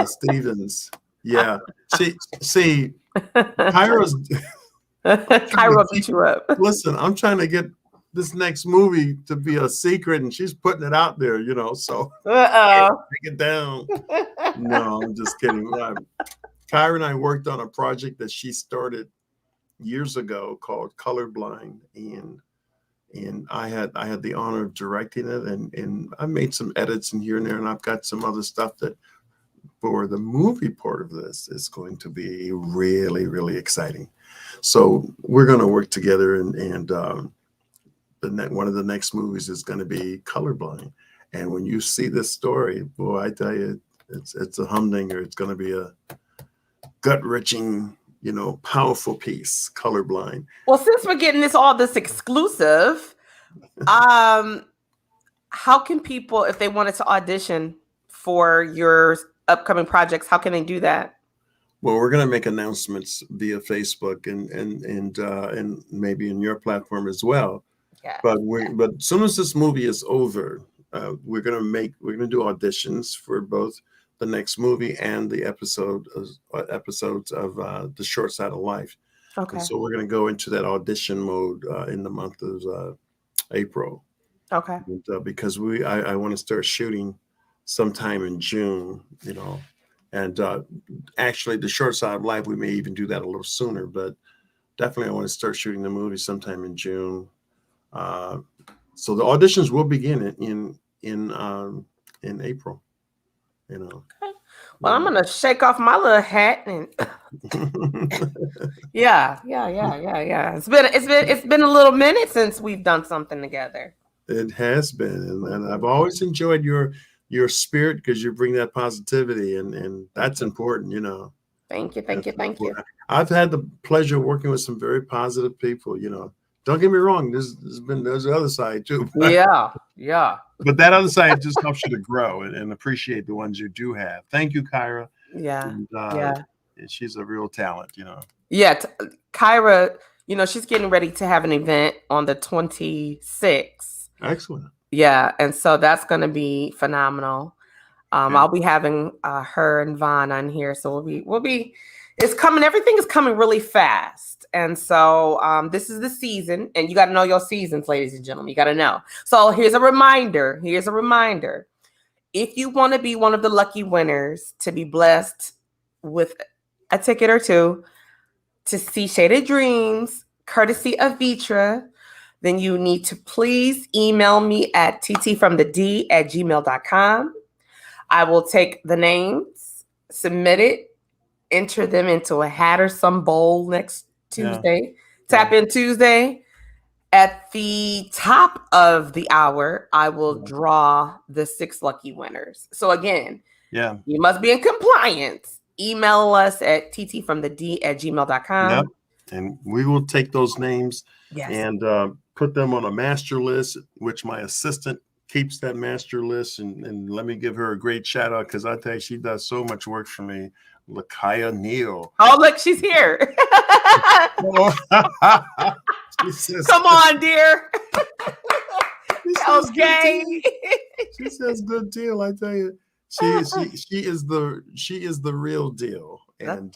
Stevens. Yeah. See, Kyra's. Kyra beat you up. Listen, I'm trying to get this next movie to be a secret, and she's putting it out there, you know. So take it down. No, I'm just kidding. Kyra and I worked on a project that she started years ago called Colorblind, and I had the honor of directing it, and I made some edits in here and there, and I've got some other stuff that for the movie part of this is going to be really, really exciting. So we're going to work together, and one of the next movies is going to be Colorblind. And when you see this story, boy, I tell you, it's a humdinger. It's going to be a gut-wrenching, you know, powerful piece, Colorblind. Well, since we're getting this exclusive, how can people, if they wanted to audition for your upcoming projects, how can they do that? Well, we're going to make announcements via Facebook and maybe in your platform as well. Yeah. But as soon as this movie is over, we're going to do auditions for both the next movie and the episodes of The Short Side of Life. Okay. And so we're going to go into that audition mode in the month of April. Okay. And, because I want to start shooting sometime in June, you know, and actually The Short Side of Life, we may even do that a little sooner, but definitely I want to start shooting the movie sometime in June. So the auditions will begin in April, you know. Okay. Well, I'm gonna shake off my little hat and yeah. It's been a little minute since we've done something together. It has been, and I've always enjoyed your spirit, because you bring that positivity, and that's important, you know. Thank you. I've had the pleasure of working with some very positive people, you know. Don't get me wrong, there's the other side too. Yeah. But that other side just helps you to grow and appreciate the ones you do have. Thank you, Kyra. Yeah. And she's a real talent, you know. Yeah, Kyra, you know, she's getting ready to have an event on the 26th. Excellent. Yeah, and so that's going to be phenomenal. I'll be having her and Vaughn on here, so we'll be. It's coming. Everything is coming really fast, and so this is the season, and you got to know your seasons, ladies and gentlemen. You got to know. So here's a reminder. If you want to be one of the lucky winners to be blessed with a ticket or two to see Shaded Dreams, courtesy of Vitra, then you need to please email me at ttfromthed@gmail.com. I will take the names, submit it, enter them into a hat or some bowl next Tuesday. Tap in Tuesday. At the top of the hour, I will draw the 6 lucky winners. So again, you must be in compliance. Email us at ttfromthed@gmail.com. Yep. And we will take those names and put them on a master list, which my assistant keeps that master list. And let me give her a great shout out, because I tell you, she does so much work for me. Lakaya Neal. Oh, look, she's here. She says, come on, dear. Okay. She says good deal. I tell you, she is the real deal, and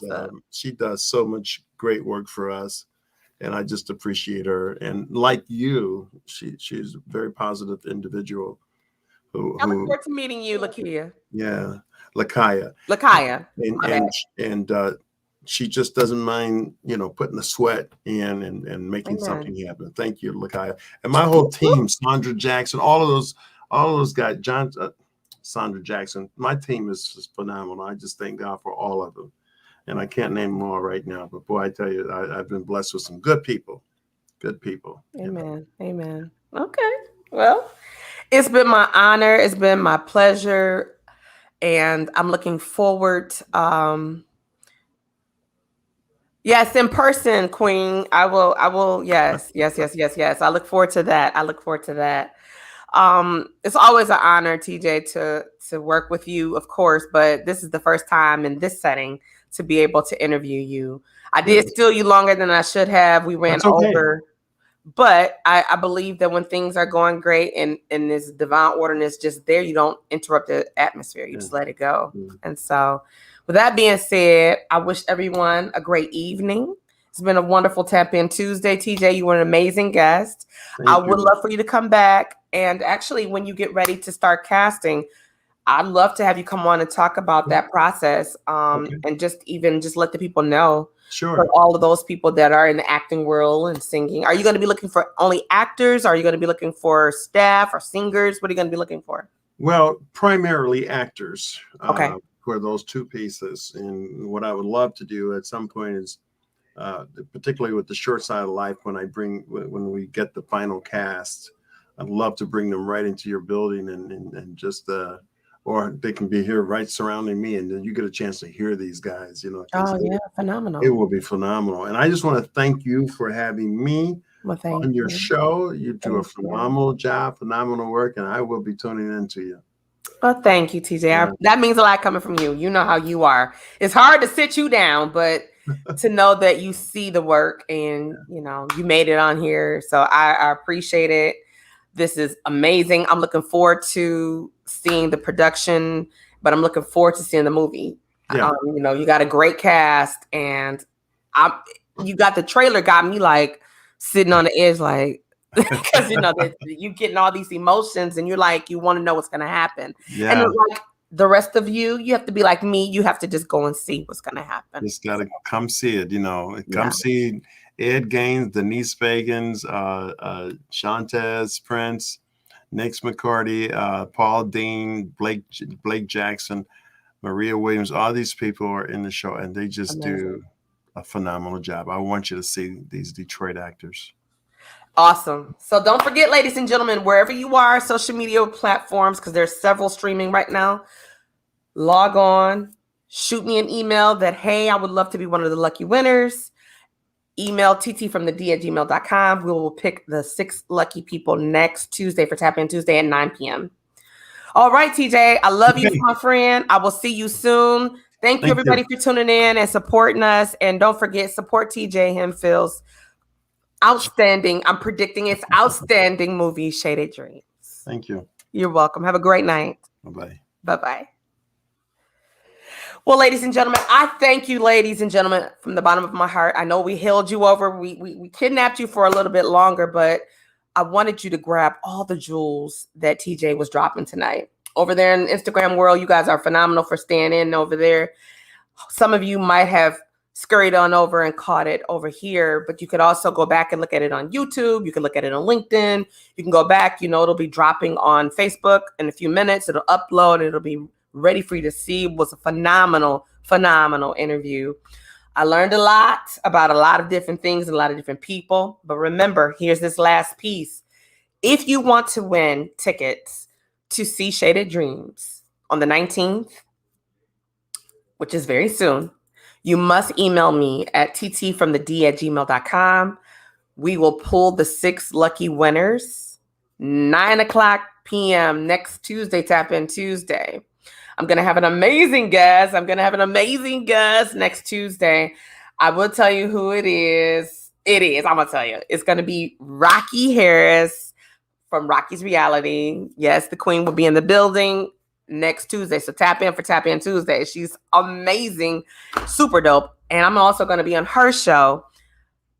she does so much great work for us. and I just appreciate her. And like you, she's a very positive individual. I look forward to meeting you, Lakia. Yeah, Lakaya. And she just doesn't mind, putting the sweat in and making something happen. Thank you, Lakaya. And my whole team, Sandra Jackson, all of those guys, Sandra Jackson, my team is just phenomenal. I just thank God for all of them. And I can't name them all right now, but boy, I tell you, I've been blessed with some good people. Good people. Amen. Amen. Okay. Well, it's been my honor. It's been my pleasure. And I'm looking forward. Yes, in person, Queen. I will. Yes. I look forward to that. It's always an honor, TJ, to work with you, of course, but this is the first time in this setting to be able to interview you. I did steal you longer than I should have. We ran over. But I believe that when things are going great and this divine order is just there, you don't interrupt the atmosphere. You just let it go. And so with that being said, I wish everyone a great evening. It's been a wonderful Tap In Tuesday. TJ, you were an amazing guest. I would love for you to come back. And actually, when you get ready to start casting, I'd love to have you come on and talk about that process and just let the people know. Sure. For all of those people that are in the acting world and singing. Are you going to be looking for only actors? Are you going to be looking for staff or singers? What are you going to be looking for? Well, primarily actors. Okay. For those two pieces. And what I would love to do at some point is, particularly with the Short Side of Life, when we get the final cast, I'd love to bring them right into your building and just or they can be here right surrounding me, and then you get a chance to hear these guys, Oh, yeah, phenomenal. It will be phenomenal. And I just want to thank you for having me on your show. You do a phenomenal job, phenomenal work, and I will be tuning into you. Oh, thank you, TJ. That means a lot coming from you. You know how you are. It's hard to sit you down, but to know that you see the work and, you made it on here. So I appreciate it. This is amazing. I'm looking forward to seeing the production, but I'm looking forward to seeing the movie. Yeah. You got a great cast, and you got the trailer got me like sitting on the edge, like, because you getting all these emotions, and you're like, you want to know what's going to happen. Yeah. And like the rest of you have to be like me. You have to just go and see what's going to happen. Just got to come see it. Come see Ed Gaines, Denise Fagans, Shantez Prince, Nix McCarty, Paul Dean, Blake Jackson, Maria Williams. All these people are in the show, and they just do a phenomenal job. I want you to see these Detroit actors. Awesome. So don't forget, ladies and gentlemen, wherever you are, social media platforms, because there's several streaming right now, log on, shoot me an email that, hey, I would love to be one of the lucky winners. Email ttfromthed@gmail.com. We will pick the 6 lucky people next Tuesday for Tap In Tuesday at 9 p.m. All right, TJ, I love you, my friend. I will see you soon. Thank you, everybody, for tuning in and supporting us. And don't forget, support TJ Hemphill's outstanding, I'm predicting it's outstanding movie, Shaded Dreams. Thank you. You're welcome. Have a great night. Bye-bye. Bye-bye. Well, ladies and gentlemen, I thank you, ladies and gentlemen, from the bottom of my heart. I know we held you over. We kidnapped you for a little bit longer, but I wanted you to grab all the jewels that TJ was dropping tonight. Over there in the Instagram world, you guys are phenomenal for staying in over there. Some of you might have scurried on over and caught it over here, but you could also go back and look at it on YouTube. You can look at it on LinkedIn. You can go back, it'll be dropping on Facebook in a few minutes. It'll upload. It'll be ready for you to see. It was a phenomenal interview. I learned a lot about a lot of different things and a lot of different people. But remember, here's this last piece. If you want to win tickets to see Shaded Dreams on the 19th, which is very soon, you must email me at ttfromthed@gmail.com. We will pull the 6 lucky winners 9:00 p.m. next Tuesday, Tap In Tuesday. I'm going to have an amazing guest. Next Tuesday. I will tell you who it is. I'm going to tell you. It's going to be Rocky Harris from Rocky's Reality. Yes, the queen will be in the building next Tuesday. So tap in for Tap In Tuesday. She's amazing, super dope. And I'm also going to be on her show